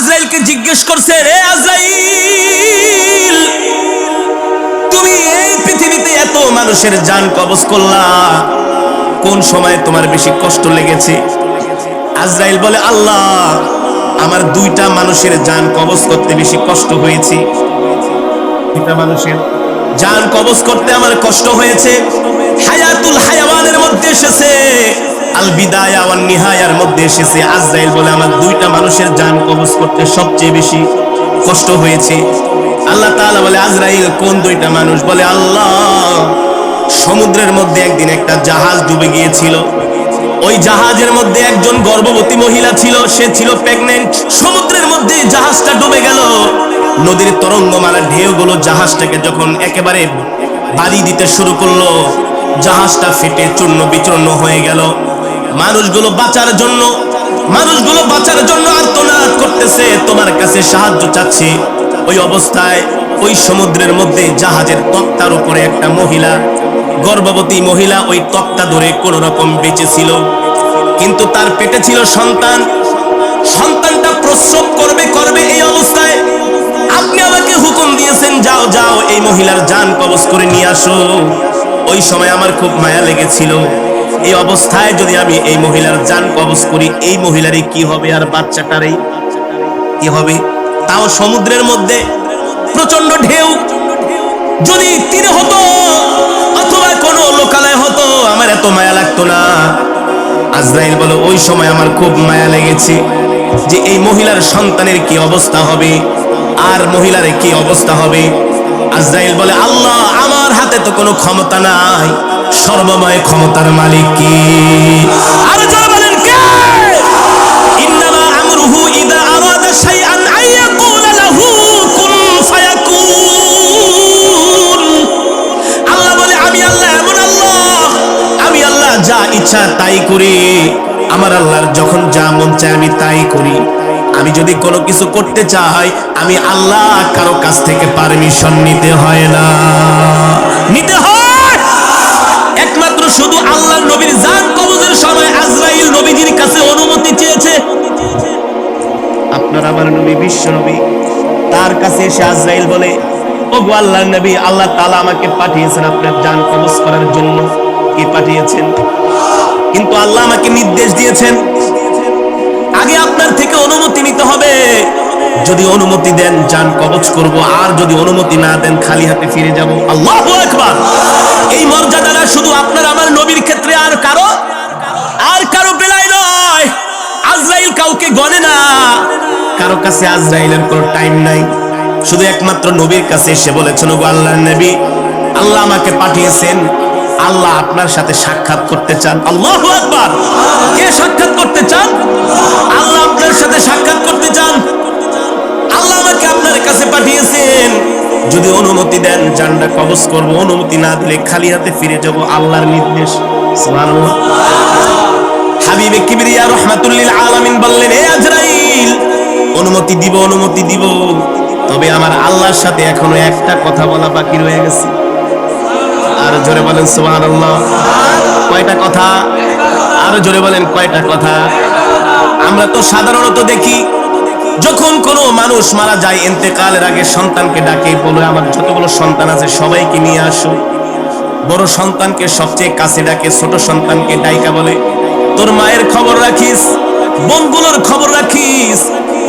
আজরাইলকে জিজ্ঞেস করছে, রে আজরাইল, তুমি এই পৃথিবীতে এত মানুষের জান কবজ করলা, কোন সময় তোমার বেশি কষ্ট লেগেছে? আজরাইল বলে, আল্লাহ, আমার দুইটা মানুষের জান কবজ করতে বেশি কষ্ট হয়েছে। দুইটা মানুষের জান কবজ করতে আমার কষ্ট হয়েছে। হায়াতুল হায়াওয়ানের মধ্যে এসেছে, আল বিদায়া ওয়ান নিহায়ার মধ্যে এসেছে। আজরাইল বলে, আমার দুইটা মানুষের জান কবজ করতে সবচেয়ে বেশি কষ্ট হয়েছে। আল্লাহ তাআলা বলে, আজরাইল, কোন দুইটা মানুষ? বলে, আল্লাহ, সমুদ্রের মধ্যে একদিন একটা জাহাজ ডুবে গিয়েছিল। ওই জাহাজের মধ্যে একজন গর্ভবতী মহিলা ছিল, সে ছিল প্রেগন্যান্ট। সমুদ্রের মধ্যে জাহাজটা ডুবে গেল। নদীর তরঙ্গমালা ঢেউগুলো জাহাজটাকে যখন একেবারে বাড়ি দিতে শুরু করলো, জাহাজটা ফেটে চূর্ণ বিচূর্ণ হয়ে গেল। মানুষগুলো বাঁচার জন্য আর্তনাদ করতেছে, তোমার কাছে সাহায্য চাচ্ছে। ওই অবস্থায় ওই সমুদ্রের মধ্যে জাহাজের তক্তার উপরে একটা মহিলা, গর্ভবতী মহিলা, ওই তক্তা ধরে কোন রকম বেঁচে ছিল। কিন্তু তার পেটে ছিল সন্তান। সন্তানটা প্রসব করবে এই অবস্থায় আপনি আমাকে হুকুম দিয়েছেন, যাও যাও, এই মহিলার জান কবজ করে নিয়ে আসো। ওই সময় আমার খুব মায়া লেগেছিল, এই অবস্থায় যদি আমি এই মহিলার জান কবজ করি, এই মহিলারই কি হবে আর বাচ্চাটারই কি হবে? তাও সমুদ্রের মধ্যে প্রচন্ড ঢেউ। যদি তীরে হতো অথবা কোনো লোকালয় হতো, আমার এত মায়া লাগতো না। আজরাইল বলে, ওই সময় আমার খুব মায়া লেগেছে যে এই মহিলার সন্তানের কি অবস্থা হবে আর মহিলার কি অবস্থা হবে। আজরাইল বলে, আল্লাহ, আমার হাতে তো কোনো ক্ষমতা নাই, সর্বময় ক্ষমতার মালিক কি? আর যারা বলেন কে? ইন্নামা আমরুহু ইযা আরাদা শাইআন আইয়াকুলা লাহু কুন ফায়াকুন। আল্লাহ বলে, আমি আল্লাহ এমন আল্লাহ, আমি আল্লাহ যা ইচ্ছা তাই করি। আমার আল্লাহর যখন যা মন চায় আমি তাই করি। আমি যদি কোনো কিছু করতে চাই, আমি আল্লাহ কারো কাছ থেকে পারমিশন নিতে হয় না, নিতে হয় একমাত্র শুধু আল্লাহর নবীর জান কবজের সময় আজরাইল নবীজির কাছে অনুমতি চেয়েছে। আপনার আমার নবী, বিশ্ব নবী, তার কাছে এসে আজরাইল বলে, ওগো আল্লাহর নবী, আল্লাহ তাআলা আমাকে পাঠিয়েছেন আপনার জান কবজ করার জন্য। কি পাঠিয়েছেন? কিন্তু আল্লাহ আমাকে নির্দেশ দিয়েছেন, আগে আপনার থেকে অনুমতি নিতে হবে। যদি অনুমতি দেন জান কবজ করব, আর যদি অনুমতি না দেন খালি হাতে ফিরে যাব। আল্লাহু আকবার। এই মর্যাদাটা শুধু আপনার আমার নবীর ক্ষেত্রে, আর কারো বেলায় নয়। আজরাইল কাউকে গণে না, কারো কাছে আজরাইলের কোনো টাইম নাই। শুধু একমাত্র নবীর কাছে এসে বলেছেন, ওগো আল্লাহর নবী, আল্লাহ আমাকে পাঠিয়েছেন, আল্লাহ আপনার সাথে সাক্ষাৎ করতে চান। আল্লাহু আকবার। কে সাক্ষাৎ করতে চান? আল্লাহ আপনার সাথে সাক্ষাৎ করতে চান। আল্লাহ আমাকে আপনার কাছে পাঠিয়েছেন, যদি অনুমতি দেন জানটা কবজ করব, অনুমতি না দিলে খালি হাতে ফিরে যাব। আল্লাহর নির্দেশ। সুবহানাল্লাহ। হাবিবে কিবরিয়া রাহমাতুল লিল আলামিন বললেন, হে আজরাইল, অনুমতি দিব, তবে আমার আল্লাহর সাথে এখনো একটা কথা বলা বাকি রয়ে গেছে। আর জোরে বলেন সুবহানাল্লাহ। কয়টা কথা? আরো জোরে বলেন, কয়টা কথা? আমরা তো সাধারণত দেখি, যখন কোনো মানুষ মারা যায়, ইন্তেকালের আগে সন্তানকে ডাকে, বলে আমার যতগুলো সন্তান আছে সবাইকে নিয়ে আসো। বড় সন্তানকে সবচেয়ে কাছে ডাকে, ছোট সন্তানকে ডাইকা বলে, তোর মায়ের খবর রাখিস, বোনগুলোর খবর রাখিস,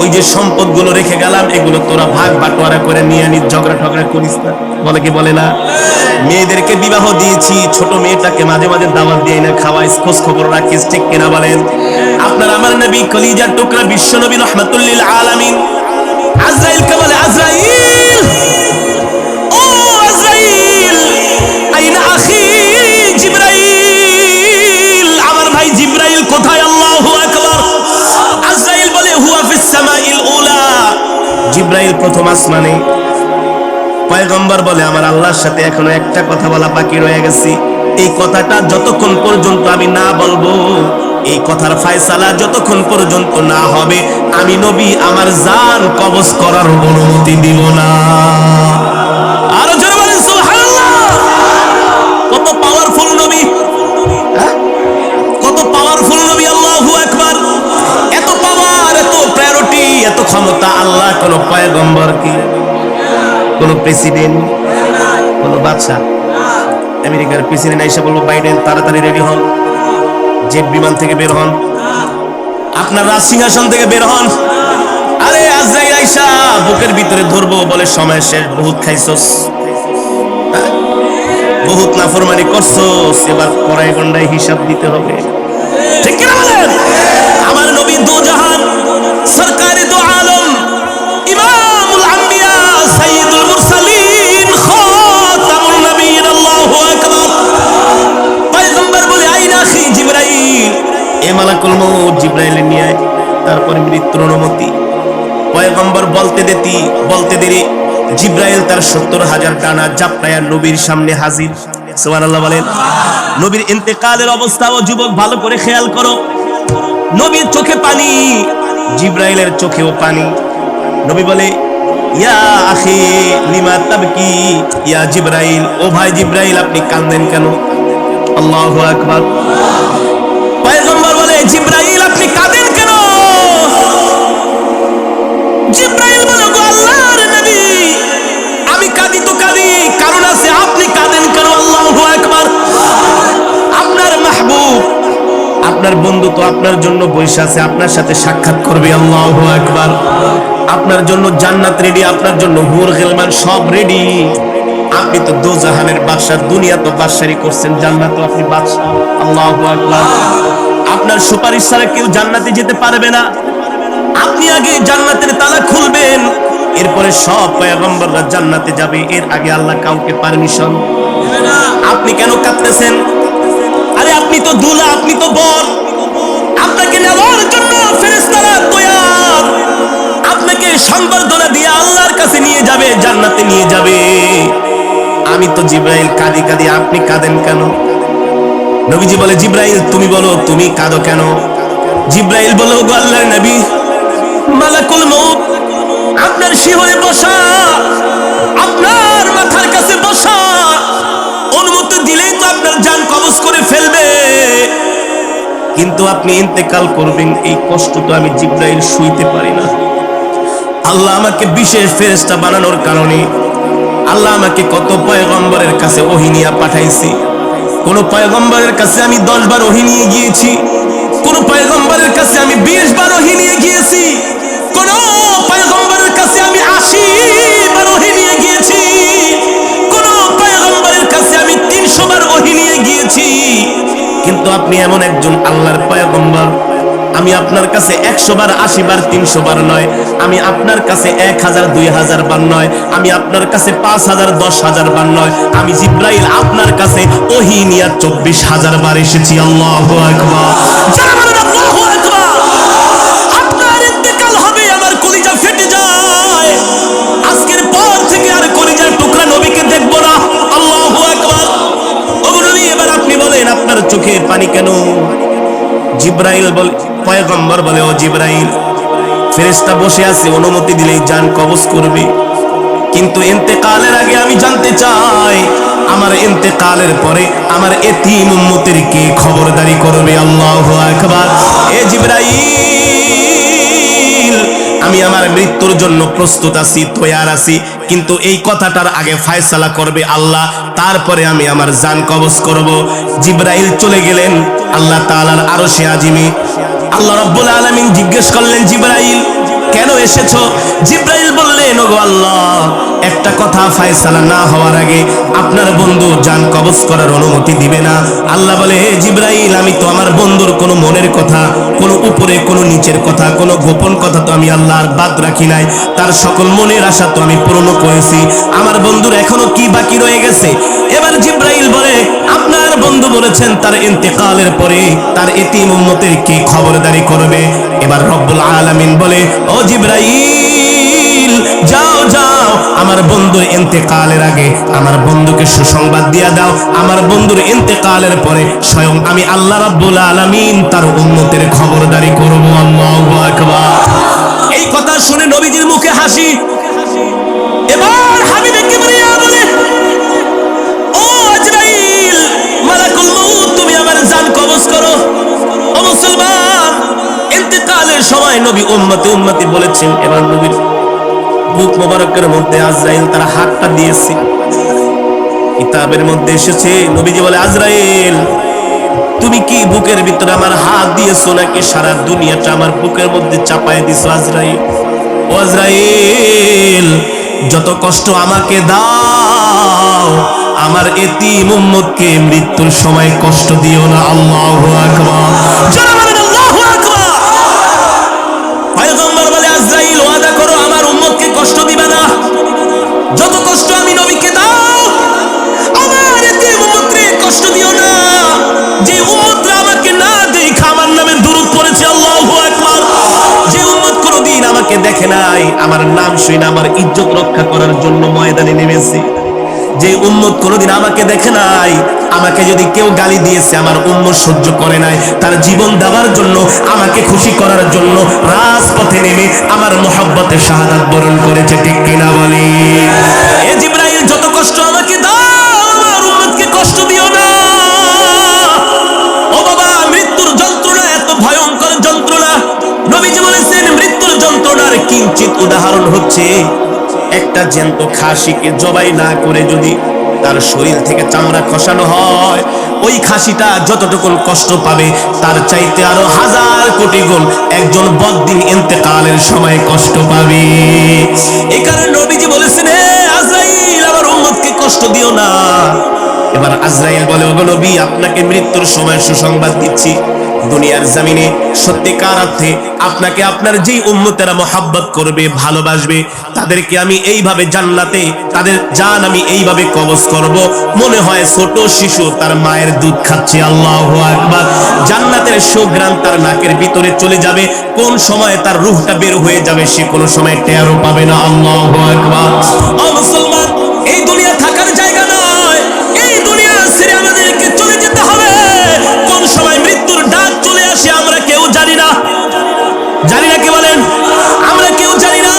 ওই যে সম্পদগুলো রেখে গেলাম এগুলো তোরা ভাগ বাটোয়ারা করে নিয়ে আনিস, ঝগড়া ঠগড়া করিস না। বলে কি বলে না? মেয়েদেরকে বিবাহ দিয়েছি, ছোট মেয়েটাকে মাঝে মাঝে দাওয়াত দিয়ে না খাওয়াইস, খোঁজ খবর রাখিস, ঠিক কিনা বলেন? আপনার আমার নবী কলিজার টুকরা বিশ্ব নবী রাহমাতুল লিল আলামিন আজরাইলকে বলে, আজরাইল, ও আজরাইল, আইনা আখি জিবরাইল, আমার ভাই জিবরাইল কোথায়? আল্লাহু আকবার। আজরাইল বলে, হুয়া ফিস সামাইল উলা, জিবরাইল প্রথম আসমানে। পয়গম্বর বলে, আমার আল্লাহর সাথে এখনো একটা কথা বলা বাকি রয়ে গেছে। এই কথাটা যতক্ষণ পর্যন্ত আমি না বলবো, এই কথার ফয়সালা যতক্ষণ পর্যন্ত না হবে, আমি নবী আমার জান কবজ করার অনুমতি দিব না। আরো জোরে বলেন সুবহানাল্লাহ। কত পাওয়ারফুল নবী, কত পাওয়ারফুল নবী। আল্লাহু আকবার। এত পাওয়ার, এত প্রায়োরিটি, এত ক্ষমতা ক্ষমতা আল্লাহ কোন পয়গম্বর কি কোন প্রেসিডেন্ট কোন বাদশা আমেরিকার প্রেসিডেন্ট আইসা বলবো বাইডেন তাড়াতাড়ি রেডি হন, জেট বিমান থেকে বের হন, আপনার রাজ সিংহাসন থেকে বের হন। আরে আজরাইল আইসা বুকের ভিতরে ধরবো, বলে সময় শেষ, বহুত খাইছস, বহুত নাফরমানি করছস, এবার কড়াই গন্ডায় হিসাব দিতে হবে। ঠিক কি না বলেন? আমার নবী দু জাহান সরকারে দু আলম ইমামুল আম্বিয়া সাইয়্যিদুল মুরসালিন খাতামুন নবিয়্যিন আল্লাহু আকবার। পয়গম্বর বলে আইনা আখি জিবরাইল, এ মালাকুল মউত জিবরাইল নিয়ে আয়, তারপর মৃত্যুর অনুমতি। পয়গম্বর বলতে দেরি জিবরাইল তার ৭০,০০০ ডানা জাপটায়া নবীর সামনে হাজির। সুবহানাল্লাহ বলেন। নবীর ইন্তেকালের অবস্থা ও যুবক ভালো করে খেয়াল করো। নবীর চোখে পানি, জিবরাইলের চোখেও পানি। নবী বলে ইয়া আখি লিমা তাবকি ইয়া জিবরাইল, ও ভাই জিবরাইল আপনি কাঁদেন কেন? আল্লাহু আকবার। পয়গম্বর বলে জিবরাইল আপনি কাঁদেন কেন? জিবরাইল বলে গো আল্লাহর নবী আমি কাঁদি তো কাঁদি, কারণ আছে, আপনি কাঁদেন কেন? আল্লাহু আকবার। আপনার মাহবুব, আপনার বন্ধু তো আপনার জন্য বসে আছে, আপনার সাথে সাক্ষাৎ করবে। আল্লাহু আকবার। আপনার জন্য জান্নাত রেডি, আপনার জন্য হুর গিলমান সব রেডি। আপনি তো দোজাহানের বাদশা, দুনিয়া তো বাদশারি করছেন, জান্নাত আপনি বাদশা। আল্লাহু আকবার। আপনার সুপারিশ ছাড়া কেউ জান্নাতে যেতে পারবে না। আপনি আগে জান্নাতের তালা খুলবেন, এরপরে সব পয়গম্বররা জান্নাতে যাবে, এর আগে আল্লাহ কাউকে পারমিশন দেবে না। আপনি কেন কাঁদতেছেন? আরে আপনি তো দুলা, আপনি তো বর, আপনাকে নেওয়ার জন্য ফেরেশতারা তৈয়ার, আপনাকে সংবর্ধনা দিয়ে আল্লাহর কাছে নিয়ে যাবে, জান্নাতে নিয়ে যাবে। আমি তো জিবরাইল কাঁদি কাঁদি, আপনি কাঁদেন কেন? নবীজি বলে জিবরাইল তুমি বলো, তুমি কাঁদো কেন? জিবরাইল বলো গো আল্লাহর নবী মালাকুল মউত আপনার শিহরে বসা, আপনার মাথার কাছে বসা, অনুমতি দিলেই তো আপনার জান কবজ করে ফেলবে, কিন্তু আপনি ইন্তেকাল করবেন, এই কষ্ট তো আমি জিবরাইল সইতে পারি না। আল্লাহ আমাকে বিশেষ ফেরেশতা বানানোর কারণে আল্লাহ আমাকে কত পয়গম্বরের কাছে ওহী নিয়ে পাঠাইছি। কোন পয়গম্বরের কাছে আমি 10 বার ওহী নিয়ে গিয়েছি, কোন পয়গম্বরের কাছে আমি 20 বার ওহী নিয়ে গিয়েছি, কোন পয়গম্বরের কাছে আমি 80 বার ওহী নিয়ে গিয়েছি, কোন পয়গম্বরের কাছে আমি 300 বার ওহী নিয়ে গিয়েছি। কিন্তু আপনি এমন একজন আল্লাহর পয়গম্বর, আমি আপনার কাছে 100 বার 80 বার 300 বার নয়, আমি আপনার কাছে 1000 2000 বার নয়, আমি আপনার কাছে 5000 10000 বার নয়, আমি জিবরাইল আপনার কাছে ওহী নিয়ে 24000 বার এসেছি। আল্লাহু আকবার। যারা বলেন আল্লাহু আকবার। আপনার ইন্তেকাল হবে, আমার কলিজা ফেটে যায়, আজকের পর থেকে আর কলিজার টুকরা নবীকে দেখব না। আল্লাহু আকবার। ও নবী এবার আপনি বলেন আপনার চোখের পানি কেন? জিবরাইল বলে, পয়গম্বর বলে ও জিবরাইল ফেরেশতা বসে আছে, অনুমতি দিলেই জান কবজ করবে, কিন্তু ইন্তেকালের আগে আমি জানতে চাই আমার ইন্তেকালের পরে আমার এতিম উম্মতের কে খবরদারি করবে? আল্লাহু আকবার। এ জিবরাইল আমি আমার মৃত্যুর জন্য প্রস্তুত আছি, তৈয়ার আছি, কিন্তু এই কথাটার আগে ফয়সালা করবে আল্লাহ, তারপরে আমি আমার জান কবজ করব। জিবরাইল চলে গেলেন আল্লাহ তাআলার আরশে আজিমে। আল্লাহ রাব্বুল আলামিন জিজ্ঞেস করলেন জিবরাইল কেন এসেছো? জিবরাইল বললেন ওগো আল্লাহ একটা কথা ফয়সালা না হওয়ার আগে আপনার বন্ধু জান কবজ করার অনুমতি দিবে না। আল্লাহ বলে হে জিবরাইল আমি তো আমার বন্ধুর কোনো মনের কথা, কোনো উপরে কোনো নিচের কথা, কোনো গোপন কথা তো আমি আল্লাহর বাদ রাখি নাই, তার সকল মনের আশা তো আমি পূর্ণ করেছি, আমার বন্ধুর এখনো কি বাকি রয়ে গেছে? এবার জিবরাইল বলে আপনার বন্ধু বলেছেন তার ইন্তেকালের পরে তার এতিম উম্মতের কে খবরদারি করবে। এবার রব্বুল আলামিন বলে ও জিবরাইল যাও যাও আমার বন্ধুর ইন্তেকালের আগে আমার বন্ধুকে সুসংবাদ দিয়া দাও, আমার বন্ধুর ইন্তেকালের পরে স্বয়ং আমি আল্লাহ রাব্বুল আলামিন তার উম্মতের খবরদারি করব। আল্লাহু আকবার। এই কথা শুনে নবীজির মুখে হাসি। এবার হাবিবে কিবরিয়া বলে ও আজরাইল মালাকুল মউত তুমি আমার জান কবজ করো। ও মুসলমান ইন্তেকালের সময় নবী উম্মতে উম্মতি বলেছেন। এবার নবীর বুক মোবারকের মধ্যে আজরাইল তার হাতটা দিয়েছে। কিতাবের মধ্যে এসেছে নবীজি বলে, আজরাইল তুমি কি বুকের ভিতরে আমার হাত দিয়েছো নাকি সারা দুনিয়াটা আমার বুকের মধ্যে চাপায় দিছো? আজরাইল, ও আজরাইল যত কষ্ট আমাকে দাও, আমার এতিম উম্মতকে মৃত্যুর সময় কষ্ট দিও না। আল্লাহু আকবার, যারা বলেন আল্লাহু আকবার। পয়গম্বর বলে, আজরাইল ওয়াদা করো আমার উম্মতকে কষ্ট দিবে না। যত কষ্ট আমি নবীকে দাও, আমার এতিম উম্মতকে কষ্ট দিও না। যে উম্মতরা আমাকে না দেখে আমার নামে দুরূদ পড়েছে, আল্লাহু আকবার, যে উম্মত কোনদিন আমাকে দেখে নাই, আমার নাম শুনে আমার ইজ্জত রক্ষা করার জন্য ময়দানে নেমেছে, যে উম্মত কোনদিন আমাকে দেখে নাই, আমাকে যদি কেউ গালি দিয়েছে আমার উম্মত সহ্য করে নাই, তার জীবন দেওয়ার জন্য, আমাকে খুশি করার জন্য রাজপথে নেমে আমার মহব্বতে শাহাদাত বরণ করেছে। ঠিক কিনা বলি? এ জিবরাইল যত কষ্ট আমাকে দাও, আমার উম্মতকে কষ্ট দিও না। ও বাবা, মৃত্যুর যন্ত্রণা এত ভয়ঙ্কর যন্ত্রণা। নবীজি বলেছেন মৃত্যুর যন্ত্রণার কিঞ্চিত উদাহরণ হচ্ছে একটা জ্যান্ত খাসিকে জবাই না করে যদি তার শরীর থেকে চামড়া খসানো হয়, ওই খাসিটা যতটুকু কষ্ট পাবে তার চাইতে আরো হাজার কোটি গুণ একজন বদ্দিন ইন্তেকালের সময় কষ্ট পাবে। এই কারণে নবীজি বলেছেন, হে আজরাইল আমার উম্মতকে কষ্ট দিও না। এবার আজরাইল বলে, ওগো নবী আপনাকে মৃত্যুর সময় সুসংবাদ দিচ্ছি, দুনিয়ার জমিনে সত্যিকার অর্থে আপনাকে আপনার যেই উম্মতেরা মহব্বত করবে, ভালোবাসবে, তাদেরকে আমি এইভাবে জান্নাতে তাদের জান আমি এইভাবে কবজ করব, মনে হয় ছোট শিশু তার মায়ের দুধ খাচ্ছে। আল্লাহু আকবার, জান্নাতের সুঘ্রাণ তার নাকের ভিতরে চলে যাবে, কোন সময় তার রূহটা বের হয়ে যাবে সে কোনো সময় টেরও পাবে না। আল্লাহু আকবার। ও মুসলমান, এই দুনিয়া থাকার জায়গা নয়, এই দুনিয়া ছেড়ে আমাদেরকে চলে যেতে হবে। কোন সময় মৃত্যুর ডাক চলে আসে আমরা কেউ জানি না, জানি না, কি বলেন? আমরা কেউ জানি না।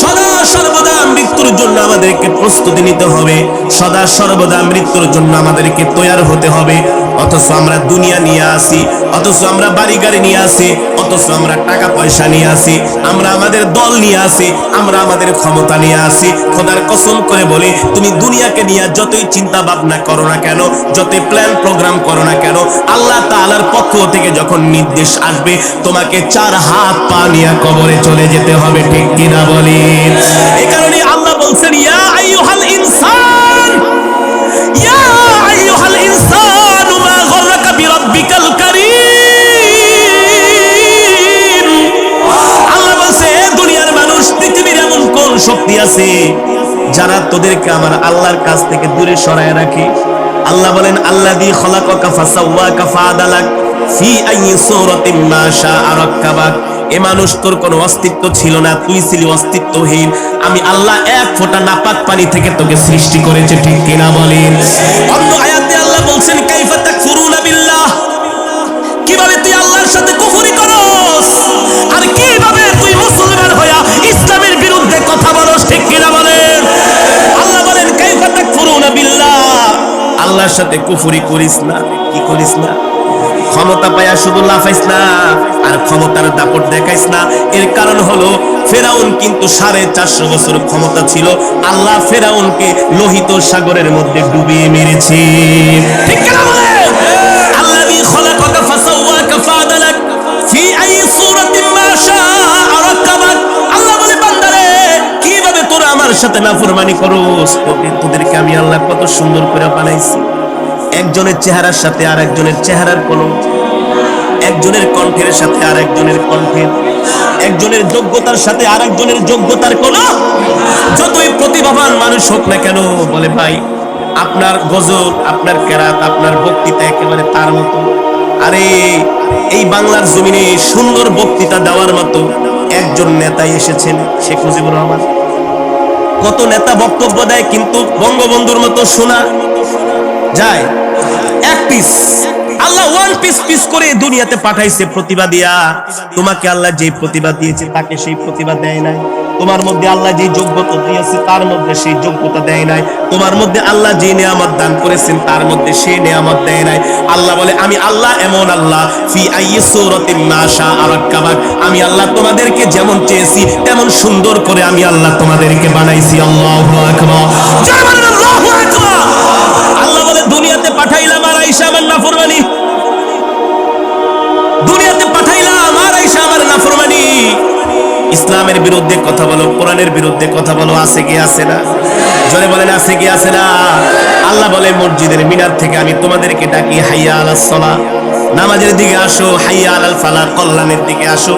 সদা সর্বদা মৃত্যুর জন্য আমাদেরকে প্রস্তুতি নিতে হবে, সদা সর্বদা মৃত্যুর জন্য আমাদেরকে তৈয়ার হতে হবে। অথচ আমরা দুনিয়া নিয়ে আসি, অথচ আমরা বাড়ি গাড়ি নিয়ে আসি, অথচ আমরা টাকা পয়সা নিয়ে আসি, আমরা আমাদের দল নিয়ে আসি, আমরা আমাদের ক্ষমতা নিয়ে আসি। খোদার কসম করে বলি, তুমি দুনিয়াকে নিয়ে যতই চিন্তা ভাবনা করো না কেন, যতই প্ল্যান প্রোগ্রাম করো না কেন, আল্লাহ তাআলার পক্ষ থেকে যখন নির্দেশ আসবে তোমাকে চার হাত পা নিয়ে কবরে চলে যেতে হবে। ঠিক কিনা বলি? এই কারণে আল্লাহ বলছেন, ইয়া আইয়ুহাল ইনসান, ইয়া আইয়ুহাল ইনসান মা গররাকা বিরাব্বিকাল কারীম। আল্লাহ বলছে, দুনিয়ার মানুষ, পৃথিবীর এমন কোন শক্তি আছে যারা তোদেরকে আমার আল্লাহর কাছ থেকে দূরে সরায় রাখে? আল্লাহ বলেন, আল্লাযী খলাকাকা ফাসাওয়াকা ফাআদালাক ফি আইয়ি সূরাতিন মা শাআ রাক্কাবাক। এ মানুষ তোর কোনো অস্তিত্ব ছিল না, তুই ছিলি অস্তিত্বহীন, আমি আল্লাহ এক ফোঁটা নাপাক পানি থেকে তোকে সৃষ্টি করেছে। ঠিক কিনা বলেন? অন্য আয়াতে আল্লাহ বলছেন, কাইফা তাকফুরুনা বিল্লাহ, কিভাবে তুই আল্লাহর সাথে কুফরি করস, আর কিভাবে তুই মুসলমান হইয়া ইসলামের বিরুদ্ধে কথা বলস। ঠিক কিনা বলেন? আল্লাহ বলেন, কাইফা তাকফুরুনা বিল্লাহ, আল্লাহর সাথে কুফরি করিস না। কি করিস না? ক্ষমতা পায়া শুধু লাফাইস না, আর ক্ষমতার দাপট দেখাইস না। এর কারণ হলো ফেরাউন কিন্তু 450 বছর ক্ষমতা ছিল, আল্লাহ ফেরাউনকে লোহিত সাগরের মধ্যে ডুবিয়ে মেরেছে। ঠিক কিনা বলেন? আল্লাযী খলাকাকা ফাসাওয়াকা ফাআদালাক ফি আইয়ি সূরাতিন মা শাআ রাক্কাবাক। আল্লাহ বলে, বান্দারে কিভাবে তোরা আমার সাথে নাফরমানি করস, তোদেরকে আমি আল্লাহ কত সুন্দর করে বানাইছি। একজনের চেহারার সাথে আর একজনের চেহারার কোনো, একজনের কণ্ঠের সাথে আর একজনের কণ্ঠের, একজনের যোগ্যতার সাথে আর একজনের যোগ্যতার কোনো, যতই প্রতিভাবান মানুষ হোক না কেন, বলে ভাই আপনার গজল, আপনার কেরাত, আপনার বক্তৃতা একেবারে তার মতো। আরে এই বাংলার জমিনে সুন্দর বক্তৃতা দেওয়ার মতো একজন নেতাই এসেছেন, শেখ মুজিবুর রহমান। কত নেতা বক্তব্য দেয়, কিন্তু বঙ্গবন্ধুর মতো শোনা যায় এক পিস। আল্লাহ ওয়ান পিস পিস করে দুনিয়াতে পাঠাইছে প্রতিভা দিয়া। তোমাকে আল্লাহ যে প্রতিভা দিয়েছে তাকে সেই প্রতিভা দেয় নাই। তোমার মধ্যে আল্লাহ যে যোগ্যতা দিয়েছে তার মধ্যে সেই যোগ্যতা দেয় নাই। তোমার মধ্যে আল্লাহ যে নিয়ামত দান করেছেন তার মধ্যে সেই নিয়ামত দেয় নাই। আল্লাহ বলে আমি আল্লাহ এমন আল্লাহ, ফি আইয়ি সূরাতিন মা শাআ রাক্কাবাক, আমি আল্লাহ তোমাদেরকে যেমন চেয়েছি তেমন সুন্দর করে আমি আল্লাহ তোমাদেরকে বানাইছি। আল্লাহু আকবার, জয় বলেন আল্লাহু আকবার। আল্লাহ বলে দুনিয়াতে পাঠাইলাম আর আয়েশা আমার নাফরমানি, দুনিয়াতে পাঠাইলাম আর আয়েশা আমার নাফরমানি। ইসলামের বিরুদ্ধে কথা বলো, কোরআনের বিরুদ্ধে কথা বলো, আছে কি আছে না? জোরে বলেন আছে কি আছে না? আল্লাহ বলে মসজিদের মিনার থেকে আমি তোমাদেরকে ডাকি, হাইয়া আলাস সালাহ, নামাজের দিকে আসো, হাইয়া আলাল ফালাহ, কল্যাণের দিকে আসো।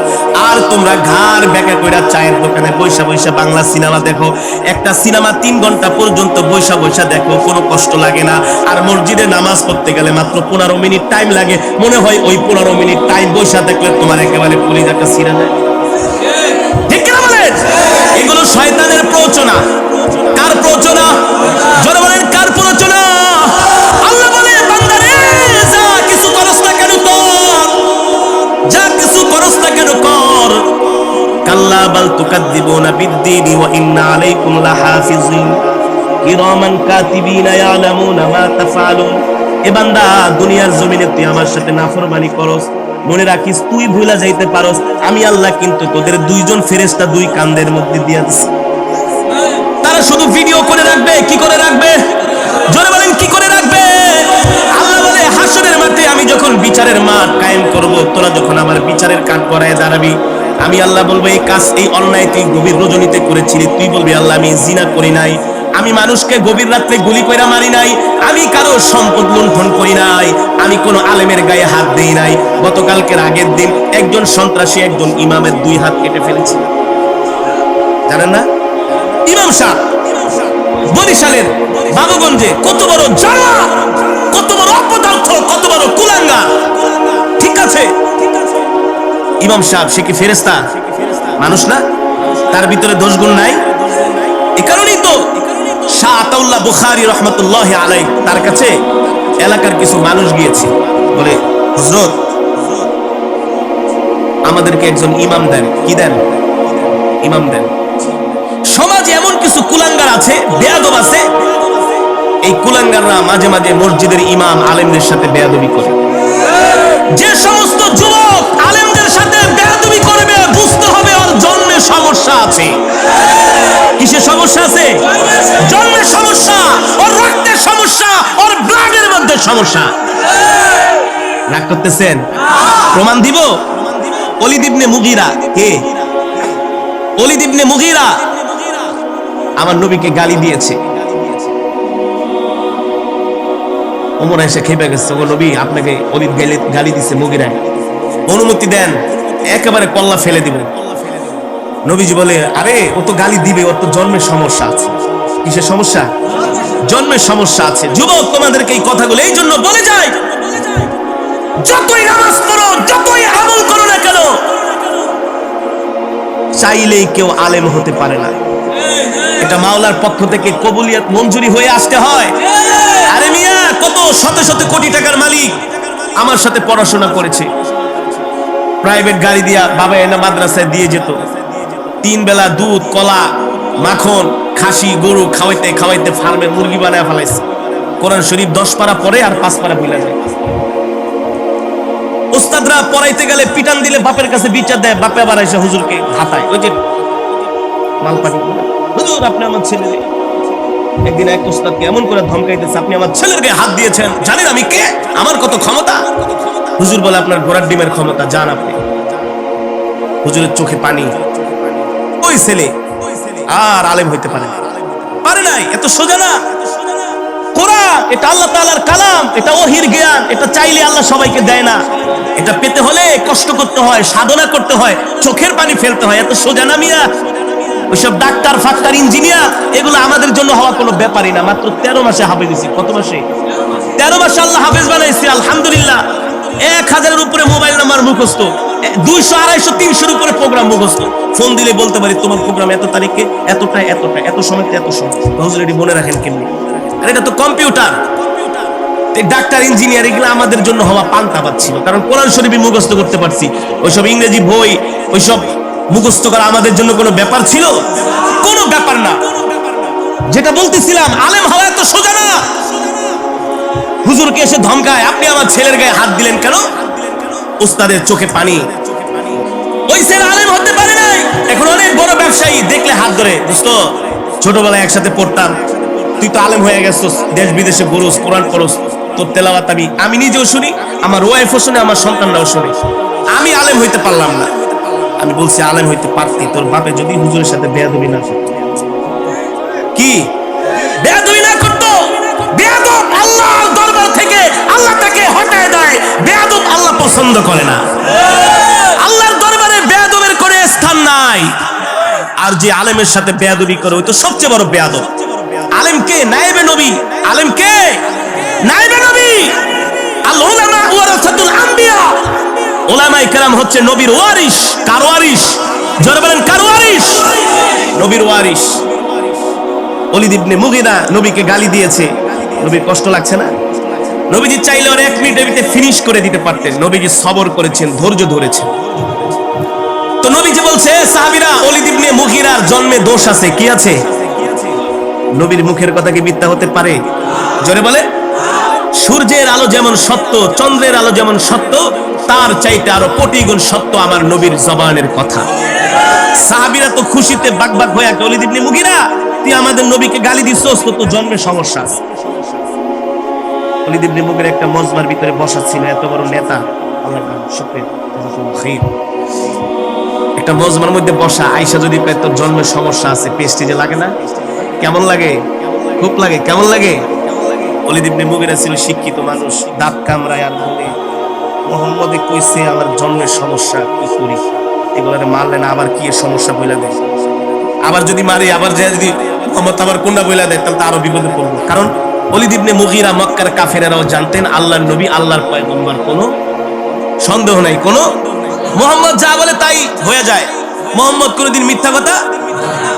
আর তোমরা ঘাড় বেঁকা কইরা চায়ের দোকানে বৈশা বৈশা বাংলা সিনেমা দেখো। একটা সিনেমা 3 ঘন্টা পর্যন্ত বৈশা বৈশা দেখো, কোনো কষ্ট লাগে না। আর মসজিদে নামাজ পড়তে গেলে মাত্র 15 মিনিট টাইম লাগে। মনে হয় ওই 15 মিনিট টাইম বৈশা দেখলে তোমার একেবারে কলিজাটা ছিঁড়ে যায়। ঠিক কিনা বলেন? এগুলো শয়তানের প্ররোচনা। কার প্ররোচনা? জোরে বলেন কার প্ররোচনা? আল্লাহ বলে বান্দারে যা কিছু করস না কেন কর, যা কিছু করস না কেন কর। কাল্লা বাল তুকাদ্দিবুনা বিদ্দীনি ওয়া ইন্না আলাইকুম লাহাফিজিন কিরামান কাতিবিনা ইয়ালামুনা মা তাফআলুন। এ বান্দা, দুনিয়ার জমিনে তুই আমার সাথে নাফরমানি করস, মনে রাখিস তুই ভুলা যাইতে পারস, আমি আল্লাহ কিন্তু তোদের 2 জন ফেরেশতা 2 কাঁধের মধ্যে দিয়ে দিছি। তারা শুধু ভিডিও করে রাখবে। কি করে রাখবে? জোরে বলেন কি করে রাখবে? আল্লাহ বলে হাসরের মাঠে আমি যখন বিচারের মাঠ কায়েম করব, তোরা যখন আমার বিচারের কাঠ করায় দাঁড়াবি, আমি আল্লাহ বলবো এই কাজ, এই অন্যায় তুই গভীর রজনীতে করেছিলি। তুই বলবি আল্লাহ আমি জিনা করি নাই, আমি মানুষকে গভীর রাত্রে গুলি কইরা মারি নাই, আমি কারো সম্পদ লুণ্ঠন করি নাই, আমি কোন আলেমের গায়ে হাত দেই নাই। গতকালকের আগের দিন একজন সন্ত্রাসী একজন ইমামের 2 হাত কেটে ফেলেছে, জানেন না? ইমাম সাহেব বরিশালের বাবুগঞ্জে কত বড় জানা, কত বড় অপদার্থ, কত বড় কুলাঙ্গা। ঠিক আছে, ইমাম সাহেব সে কি ফেরেশতা? মানুষ না? তার ভিতরে দোষগুণ নাই? এই কারণেই তো শাহ আতাউল্লাহ বুখারী রাহমাতুল্লাহি আলাইহি তার কাছে এলাকার কিছু মানুষ গিয়েছে, বলে হযরত আমাদেরকে একজন ইমাম দেন। কি দেন? ইমাম দেন। সমাজে এমন কিছু কুলাঙ্গার আছে, বেয়াদব আছে, এই কুলাঙ্গাররা মাঝে মাঝে মসজিদের ইমাম আলেমদের সাথে বেয়াদবি করে। যে সমস্ত যুবক আলেমদের সাথে বেয়াদবি করবে, বুঝতে হবে ওর জন্মে সমস্যা আছে। কিসের সমস্যা আছে? জন্মের সমস্যা, ওর রক্তের সমস্যা, ওর ব্লাডের মধ্যে সমস্যা। রাগ করতেছেন? প্রমাণ দিব। ওলীদ ইবনে মুগীরা কে? ওলীদ ইবনে মুগীরা আমার নবীকে গালি দিয়েছে। ওমর এসে খেপে গেছে, ও নবী আপনাকে ওলীদ গালি দিছে, মুগীরা অনুমতি দেন, একেবারে কল্লা ফেলে দিব। নবীজি বলে আরে ও তো গালি দিবে, ওর তো জন্মের সমস্যা আছে। কিসের সমস্যা? জন্মের সমস্যা আছে। যুবক তোমাদেরকে এই কথাগুলো এই জন্য বলে যায়, যতই নামাজ পড়ো, যতই আমল করো না কেন, চাইলেই কেউ আলেম হতে পারে না। এটা মাওলার পক্ষ থেকে কবুলিয়ত মঞ্জুরি হয়ে আসতে হয়। আরে মিয়া, কত শত শত কোটি টাকার মালিক আমার সাথে পড়াশোনা করেছে, প্রাইভেট গাড়ি দিয়া বাবা এনে মাদ্রাসায় দিয়ে যেত। 3 বেলা দুধ, কলা, মাখন, খাসি, গরু খাওয়াইতে খাওয়াইতে ফার্মে মুরগি বানায় ফেলাইছে। কোরআন শরীফ 10 পারা পড়ে আর 5 পারা ভুলে যায়। উস্তাদরা পড়াইতে গেলে পিটান দিলে বাপের কাছে বিচার দেয়, বাপে আবার এসে হুজুরকে হাতায়। ওই যে মালপাটি, হুজুর আপনি আমার ছেলে। একদিন এক উস্তাদকে এমন করে ধমকাইতেছে, আপনি আমার ছেলের গায়ে হাত দিয়েছেন, জানেন আমি কে, আমার কত ক্ষমতা? হুজুর বলে আপনার ঘোড়ার ডিমের ক্ষমতা, যান আপনি। হুজুরের চোখে পানি। ওই ছেলে আর আলেম হইতে পারে নাই। এত সোজা না। কোরআন এটা আল্লাহ তাআলার কালাম, এটা ওহীর জ্ঞান, এটা চাইলে আল্লাহ সবাইকে দেয় না। এটা পেতে হলে কষ্ট করতে হয়, সাধনা করতে হয়, চোখের পানি ফেলতে হয়। এত সোজা না মিয়া। ওইসব ডাক্তার, ফাক্তার, ইঞ্জিনিয়ার এগুলো আমাদের জন্য হওয়া কোনো ব্যাপারই না। মাত্র 13 মাসে হাফেজ হইছি। কত মাসে? 13 মাসে আল্লাহ হাফেজ বানাইছে, আলহামদুলিল্লাহ। 1000-এর উপরে মোবাইল নাম্বার মুখস্থ, 200, 250, 300-এর উপরে প্রোগ্রাম মুখস্থ। ফোন দিলে বলতে পারি তোমার প্রোগ্রাম এত তারিখে, এতটা, এত সময়, এত সময়। হুজুর এটি মনে রাখেন কেমনি? আর এটা তো কম্পিউটার। ডাক্তার, ইঞ্জিনিয়ার এগুলো আমাদের জন্য হওয়া পান্তা পাচ্ছিল, কারণ কোরআন শরীফই মুখস্থ করতে পারছি। ওইসব ইংরেজি বই, ওইসব মুখস্থ করা আমাদের জন্য কোনো ব্যাপার ছিল? কোনো ব্যাপার না। যেটা বলতেছিলাম, আলেম হওয়া এত সোজা না। হুজুরকে এসে ধমকায়, আপনি আমার ছেলের গায়ে হাত দিলেন কেন? উস্তাদের চোখে পানি। ওই ছেলে আলেম হতে পারে নাই, এখন অনেক বড় ব্যবসায়ী, দেখলে হাত ধরে, দোস্ত ছোটবেলায় একসাথে পড়তাম, তুই তো আলেম হয়ে গেছিস, দেশ বিদেশে ঘুরোস, কোরআন পড়োস, তোর তেলাওয়াত আমি নিজেও শুনি, আমার ওয়াইফও শুনে, আমার সন্তানরাও শুনে। আমি আলেম হইতে পারলাম না। আমি বলছি, আলেম হইতে পারতি, তোর বাপে যদি হুজুরের সাথে বেয়াদবি না করতো। কি বেয়াদবি না করতো? বেয়াদব আল্লাহর দরবার থেকে আল্লাহ তাকে হটায় দেয়। বেয়াদব আল্লাহ পছন্দ করে না। আল্লাহর দরবারে বেয়াদবের কোনো স্থান নাই। আর যে আলেমের সাথে বেয়াদবি করে, ওই তো সবচেয়ে বড় বেয়াদব। আলেম কে? নায়েবে নবী। আলেম কে? নায়েবে নবী। আল উলামা ওয়ারাসাতুল আম্বিয়া। উলামায়ে কেরাম হচ্ছে নবীর ওয়ারিস। কার ওয়ারিস? জোরে বলেন, কার ওয়ারিস? নবীর ওয়ারিস। ওলীদ ইবনে মুগীরা নবীকে গালি দিয়েছে, নবীর কষ্ট লাগছে না? নবীজি চাইলে ওর 1 মিনিটের ভিতরে ফিনিশ করে দিতে পারতেন। নবীজি সবর করেছেন, ধৈর্য ধরেছেন। তো নবীজি বলছে, সাহাবীরা, ওলীদ ইবনে মুগীরার জন্মে দোষ আছে। কি আছে? নবীর মুখের কথা কি মিথ্যা হতে পারে? জোরে বলে। সূর্যের আলো যেমন সত্য, চন্দ্রের আলো যেমন সত্য, তার চাইতে আরো কোটি গুণ সত্য আমার নবীর জবানের কথা। সাহাবীরা তো খুশিতে বাকবাক হয়ে, ওলীদ ইবনে মুগীরা, তুই আমাদের নবীকে গালি দিছস, তো জন্মের সমস্যা আছে। ওলীদ ইবনে মুগীরা একটা মজমার ভিতরে বসা ছিল, এত বড় নেতা, আল্লাহর নাম শুকরিয়া খাইর, একটা মজমার মধ্যে বসা। আয়েশা যদি কয় তোর জন্মের সমস্যা আছে, পেস্টিজে লাগে না? কেমন লাগে? খুব লাগে। কেমন লাগে? ওলীদ ইবনে মুগীরা ছিল শিক্ষিত মানুষ, দাঁত কামড়ায় আর বলে, মুহাম্মদে কইছে আমার জন্মের সমস্যা, কি করি? এগুলারে মারলে না আবার কি এর সমস্যা বইলা দেয়, আবার যদি মারি, আবার যদি মুহাম্মদ আবার কোনটা বইলা দেয়, তাহলে তো আরো বিপদে পড়বো। কারণ ওলীদ ইবনে মুগীরা মক্কার কাফেরেরাও জানতেন আল্লাহর নবী, আল্লাহর পয়গম্বর, কোনো সন্দেহ নাই, কোনো মুহাম্মদ যা বলে তাই হয়ে যায়। মুহাম্মদ কোনদিন মিথ্যা কথা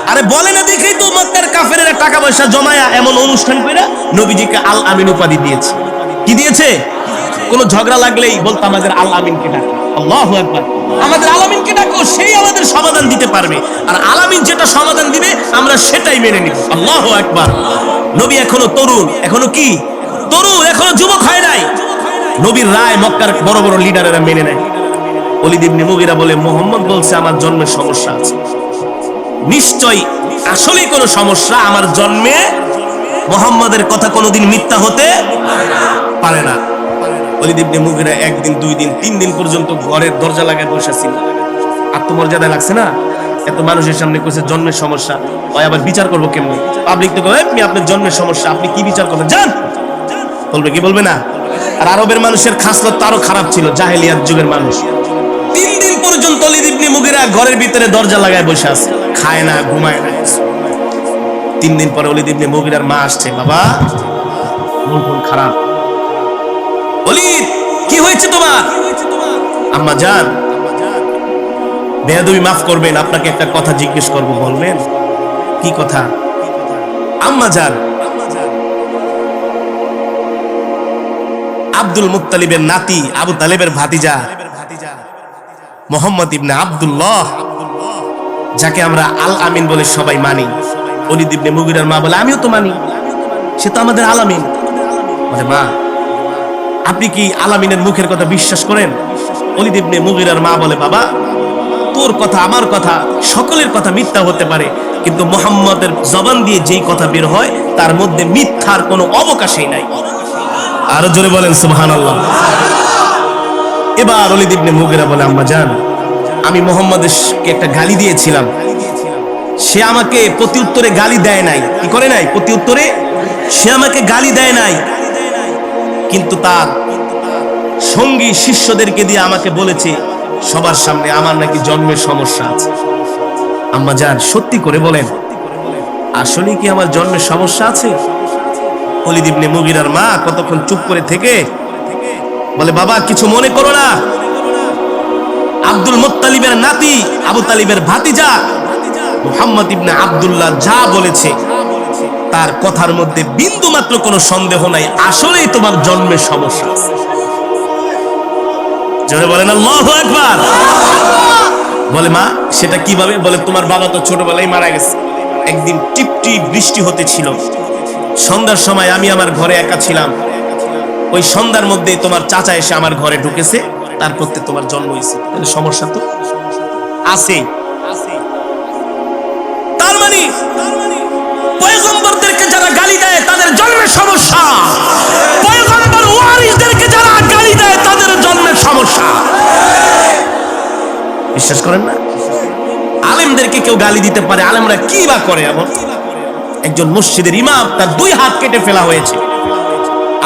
আরে বলে না, দেখেই তো মক্কার কাফেরেরা টাকা পয়সা জমায়া এমন অনুষ্ঠান কইরা নবীজিকে আল আমিন উপাধি দিয়েছে। কি দিয়েছে? কোন ঝগড়া লাগলেই বলতো আমাদের আল আমিনকে ডাকো। আল্লাহু আকবার। আমাদের আল আমিনকে ডাকো, সেই আমাদের সমাধান দিতে পারবে। আর আল আমিন যেটা সমাধান দিবে আমরা সেটাই মেনে নিব। আল্লাহু আকবার। নবী এখনো তরুণ, এখনো কি তরুণ, এখনো যুবক হয় নাই। নবীর রায় মক্কার বড় বড় লিডারেরা মেনে নেয়। ওলীদ ইবনে মুগীরা বলে, মুহাম্মদ বলছে আমার জন্মের সমস্যা আছে। নিশ্চয়ই আসলেই কোনো সমস্যা, আমার জন্মে মুহাম্মাদের কথা কোনোদিন মিথ্যা হতে পারে না। ওলীদ ইবনে মুগীরা 1 দিন 2 দিন 3 দিন পর্যন্ত ঘরের দরজা লাগায় বসে ছিল। আত্মমর্যাদায় লাগছে না? এত মানুষের সামনে কইছে জন্মের সমস্যা, ওই আবার বিচার করবো কেমনে? পাবলিক তো কয় আপনি আপনার জন্মের সমস্যা, আপনি কি বিচার করবেন? যান বলবে কি বলবে না? আর আরবের মানুষের খাসলত তো আরো খারাপ ছিল, জাহেলিয়াত যুগের মানুষ। 3 দিন পর্যন্ত ওলীদ ইবনে মুগীরা ঘরের ভিতরে দরজা লাগায় বসে আছে, খায় না, ঘুমায় না। 3 দিন পরে ওলীদ ইবনে মুগীরার মা আসছে, বাবা মন খারাপ। ওলীদ কি হয়েছে তোমার? আম্মা জান, বেয়াদবি মাফ করবেন, আপনাকে একটা কথা জিজ্ঞেস করব, বলবেন? কি কথা? আম্মা জান, আব্দুল মুত্তালিবের নাতি, আবু তালেবের ভাতিজা মুহাম্মদ ইবনে আব্দুল্লাহ, যাকে আমরা আল আমিন বলে সবাই মানি। ওলীদ ইবনে মুগীরার মা বলে, আমিও তো মানি, সে তো আমাদের আল আমিন। বলে, মা আপনি কি আল আমিনের মুখের কথা বিশ্বাস করেন? ওলীদ ইবনে মুগীরার মা বলে, বাবা তোর কথা আমার কথা সকলের কথা মিথ্যা হতে পারে, কিন্তু মুহাম্মদের জবান দিয়ে যেই কথা বের হয় তার মধ্যে মিথ্যার কোনো অবকাশই নাই। আরো জোরে বলেন সুবহানাল্লাহ। এবার ওলীদ ইবনে মুগীরা বলে, আম্মা জান, আমি মুহাম্মদকে একটা গালি দিয়েছিলাম, সে আমাকে প্রতি উত্তরে গালি দেয় নাই। কি করে নাই? প্রতি উত্তরে সে আমাকে গালি দেয় নাই, কিন্তু তার সঙ্গী শিষ্যদেরকে দিয়ে আমাকে বলেছে সবার সামনে আমার নাকি জন্মের সমস্যা আছে। আম্মা জান সত্যি করে বলেন, আসলে কি আমার জন্মের সমস্যা আছে? ওলীদ ইবনে মুগীরার মা কতক্ষণ চুপ করে থেকে বলে, বাবা কিছু মনে করো না, আব্দুল মুত্তালিবের নাতি, আবু তালিবের ভাতিজা মুহাম্মদ ইবনে আব্দুল্লাহ যা বলেছে তার কথার মধ্যে বিন্দু মাত্র কোনো সন্দেহ নাই, আসলেই তোমার জন্মের সমস্যা আছে। জোরে বলেন আল্লাহু আকবার। বলে মা সেটা কিভাবে? বলে তোমার বাবা তো ছোটবেলায় মারা গেছে। একদিন টিপটিপ বৃষ্টি হতেছিল, সন্ধ্যার সময় আমি আমার ঘরে একা ছিলাম। ওই সন্ধ্যার মধ্যে তোমার চাচা এসে আমার ঘরে ঢুকেছে, তারপর তোমার জন্ম হয়েছে। তাহলে সমস্যা তো আছে। তার মানে পয়গম্বরদেরকে যারা গালি দেয় তাদের জন্মের সমস্যা, পয়গম্বর ওয়ারিসদেরকে যারা গালি দেয় তাদের জন্মের সমস্যা। বিশ্বাস করেন না? আলেমদেরকে কেউ গালি দিতে পারে, আলেমরা কি বা করে এমন? একজন মসজিদের ইমাম, তার 2 হাত কেটে ফেলা হয়েছে।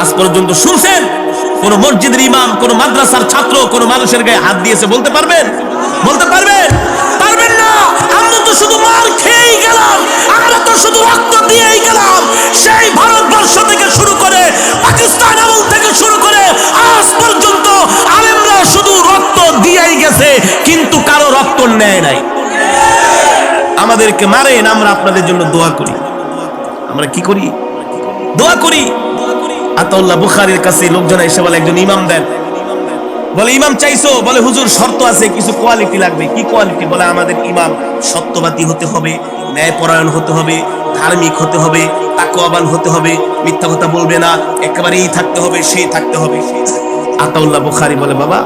আজ পর্যন্ত শুনছেন কোন মসজিদের ইমাম, কোন মাদ্রাসার ছাত্র কোন মানুষের গায়ে হাত দিয়েছে? বলতে পারবেন? বলতে পারবেন? পারবেন না। আমরা তো শুধু মার খেয়েই গেলাম, আমরা তো শুধু রক্ত দিয়েই গেলাম। সেই ভারতবর্ষ থেকে শুরু করে পাকিস্তান আমল থেকে শুরু করে আজ পর্যন্ত আলেমরা শুধু রক্ত দিয়েই গেছে, কিন্তু কারো রক্ত নেয় নাই। আমাদেরকে মারেন, আমরা আপনাদের জন্য দোয়া করি। আমরা কি করি? দোয়া করি। আতাউল্লাহ বুখারীর কাছে লোকজন এসে বলে একজন ইমাম দেন। বলে ইমাম চাইছো? বলে হুজুর শর্ত আছে, কিছু কোয়ালিটি লাগবে। কি কোয়ালিটি? বলে আমাদের ইমাম সত্যবাদী হতে হবে, ন্যায়পরায়ণ হতে হবে, ধার্মিক হতে হবে, তাকওয়াবান হতে হবে, মিথ্যা কথা বলবে না, একেবারে এই থাকতে হবে, সেই থাকতে হবে। আতাউল্লাহ বুখারী বলে বাবা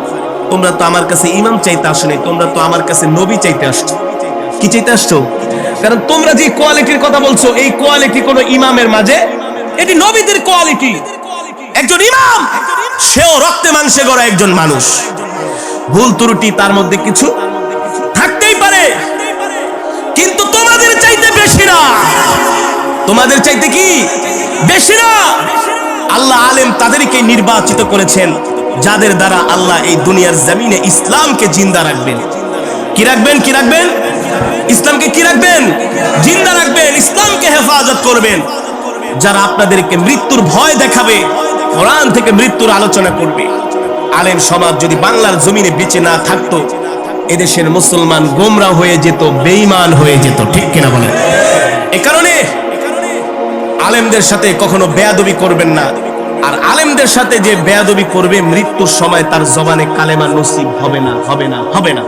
তোমরা তো আমার কাছে ইমাম চাইতে আসো নাই, তোমরা তো আমার কাছে নবী চাইতে আসছো। কি চাইতে আসছো? কারণ তোমরা যে কোয়ালিটির কথা বলছো, এই কোয়ালিটি কোন ইমামের মাঝে, এটি নবীদের কোয়ালিটি। একজন ইমাম সেও রক্তে মাংসে গড়া একজন মানুষ, ভুল ত্রুটি তার মধ্যে কিছু থাকতেই পারে, কিন্তু তোমাদের চাইতে বেশি না। তোমাদের চাইতে কি বেশি না? আল্লাহ আলেম তাদেরকে নির্বাচিত করেছেন যাদের দ্বারা আল্লাহ এই দুনিয়ার জমিনে ইসলামকে জিন্দা রাখবেন। কি রাখবেন? কি রাখবেন? ইসলামকে কি রাখবেন? জিন্দা রাখবেন, ইসলামকে হেফাজত করবেন। যারা আপনাদেরকে মৃত্যুর ভয় দেখাবে, কোরআন থেকে মৃত্যুর আলোচনা করবে। আলেম সমাজ যদি বাংলার জমিনে বেঁচে না থাকতো, এদেশের মুসলমান গোমরা হয়ে যেত, বেঈমান হয়ে যেত। ঠিক কিনা বলেন? এ কারণে আলেমদের সাথে কখনো বেয়াদবি করবেন না। আর আলেমদের সাথে যে বেয়াদবি করবে, মৃত্যুর সময় তার জবানে কালেমা নসিব হবে না, হবে না, হবে না।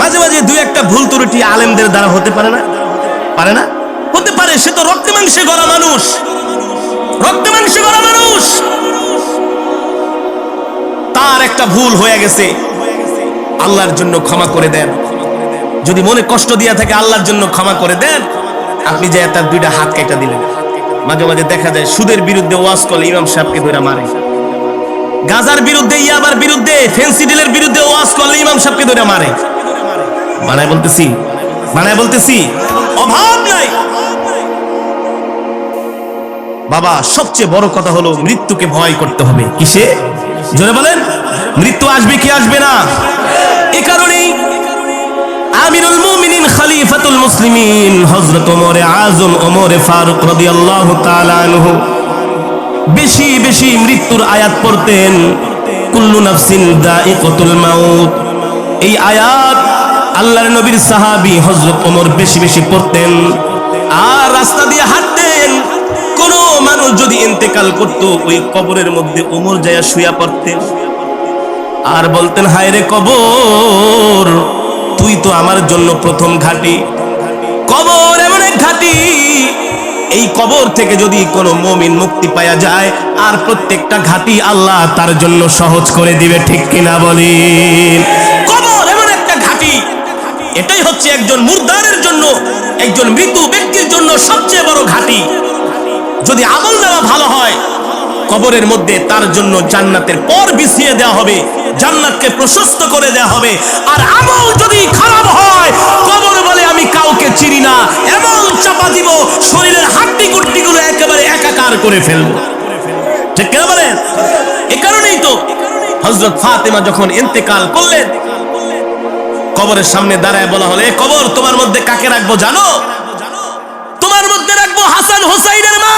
মাঝে মাঝে 2-1টা ভুল ত্রুটি আলেমদের দ্বারা হতে পারে না? পারে না? হতে পারে। সে তো রক্তে মাংসে গড়া মানুষ, রক্তে মাংসে গড়া মানুষ। তার একটা ভুল হয়ে গেছে, আল্লাহর জন্য ক্ষমা করে দেন। যদি মনে কষ্ট দিয়া থাকে, আল্লাহর জন্য ক্ষমা করে দেন। আপনি যে তার 2টা হাত কেটে দিলেন। মাঝে মাঝে দেখা যায় সুদের বিরুদ্ধে ওয়াজ করলে ইমাম সাহেবকে ধরে মারে, গাজার বিরুদ্ধে, ইয়াবার বিরুদ্ধে, ফেন্সিডিলের বিরুদ্ধে ওয়াজ করলে ইমাম সাহেবকে ধরে মারে। বানায় বলতেছি, বানায় বলতেছি, অভাব নাই। বাবা সবচেয়ে বড় কথা হলো মৃত্যুকে ভয় করতে হবে। কিসে? জোরে বলেন। মৃত্যু আসবে কি আসবে না? এই কারণেই আমিরুল মুমিনিন খলিফাতুল মুসলিমিন হযরত ওমর আযম ওমর ফারুক রাদিয়াল্লাহু তাআলা আনহু বেশি বেশি মৃত্যুর আয়াত পড়তেন। কুল্লু নাফসিন যায়িকাতুল মাউত। এই আয়াত আল্লাহর নবীর সাহাবী হযরত ওমর বেশি বেশি পড়তেন। আর রাস্তা দিয়ে হাঁটতেন, কোন মানুষ যদি ইন্তেকাল করত, ওই কবরের মধ্যে ওমর যায়া শুয়া পড়তেন আর বলতেন, হায় রে কবর, তুই তো আমার জন্য প্রথম ঘাঁটি। কবর এমন এক ঘাঁটি, এই কবর থেকে যদি কোনো মুমিন মুক্তি পাওয়া যায়, আর প্রত্যেকটা ঘাঁটি আল্লাহ তার জন্য সহজ করে দিবে। ঠিক কিনা বলেন? কবর এমন একটা ঘাঁটি, এটাই হচ্ছে একজন মুরদারের জন্য, একজন মৃত ব্যক্তির জন্য সবচেয়ে বড় ঘাঁটি। যদি আমলনামা ভালো হয়, কবরের মধ্যে তার জন্য জান্নাতের পর বিছিয়ে দেওয়া হবে, জান্নাতকে প্রশস্ত করে দেওয়া হবে। আর আমল যদি খারাপ হয়, কবর বলে আমি কাউকে চিনি না, এমন চাপা দিব শরীরের হাড্ডি গুট্টিগুলো একেবারে একাকার করে ফেলবো। ঠিক কিনা বলেন? এই কারণেই তো হযরত ফাতেমা যখন ইন্তেকাল করলেন, কবরের সামনে দাঁড়ায় বলা হলো, এ কবর তোমার মধ্যে কাকে রাখবো জানো? তোমার মধ্যে রাখবো হাসান হুসাইনের মা,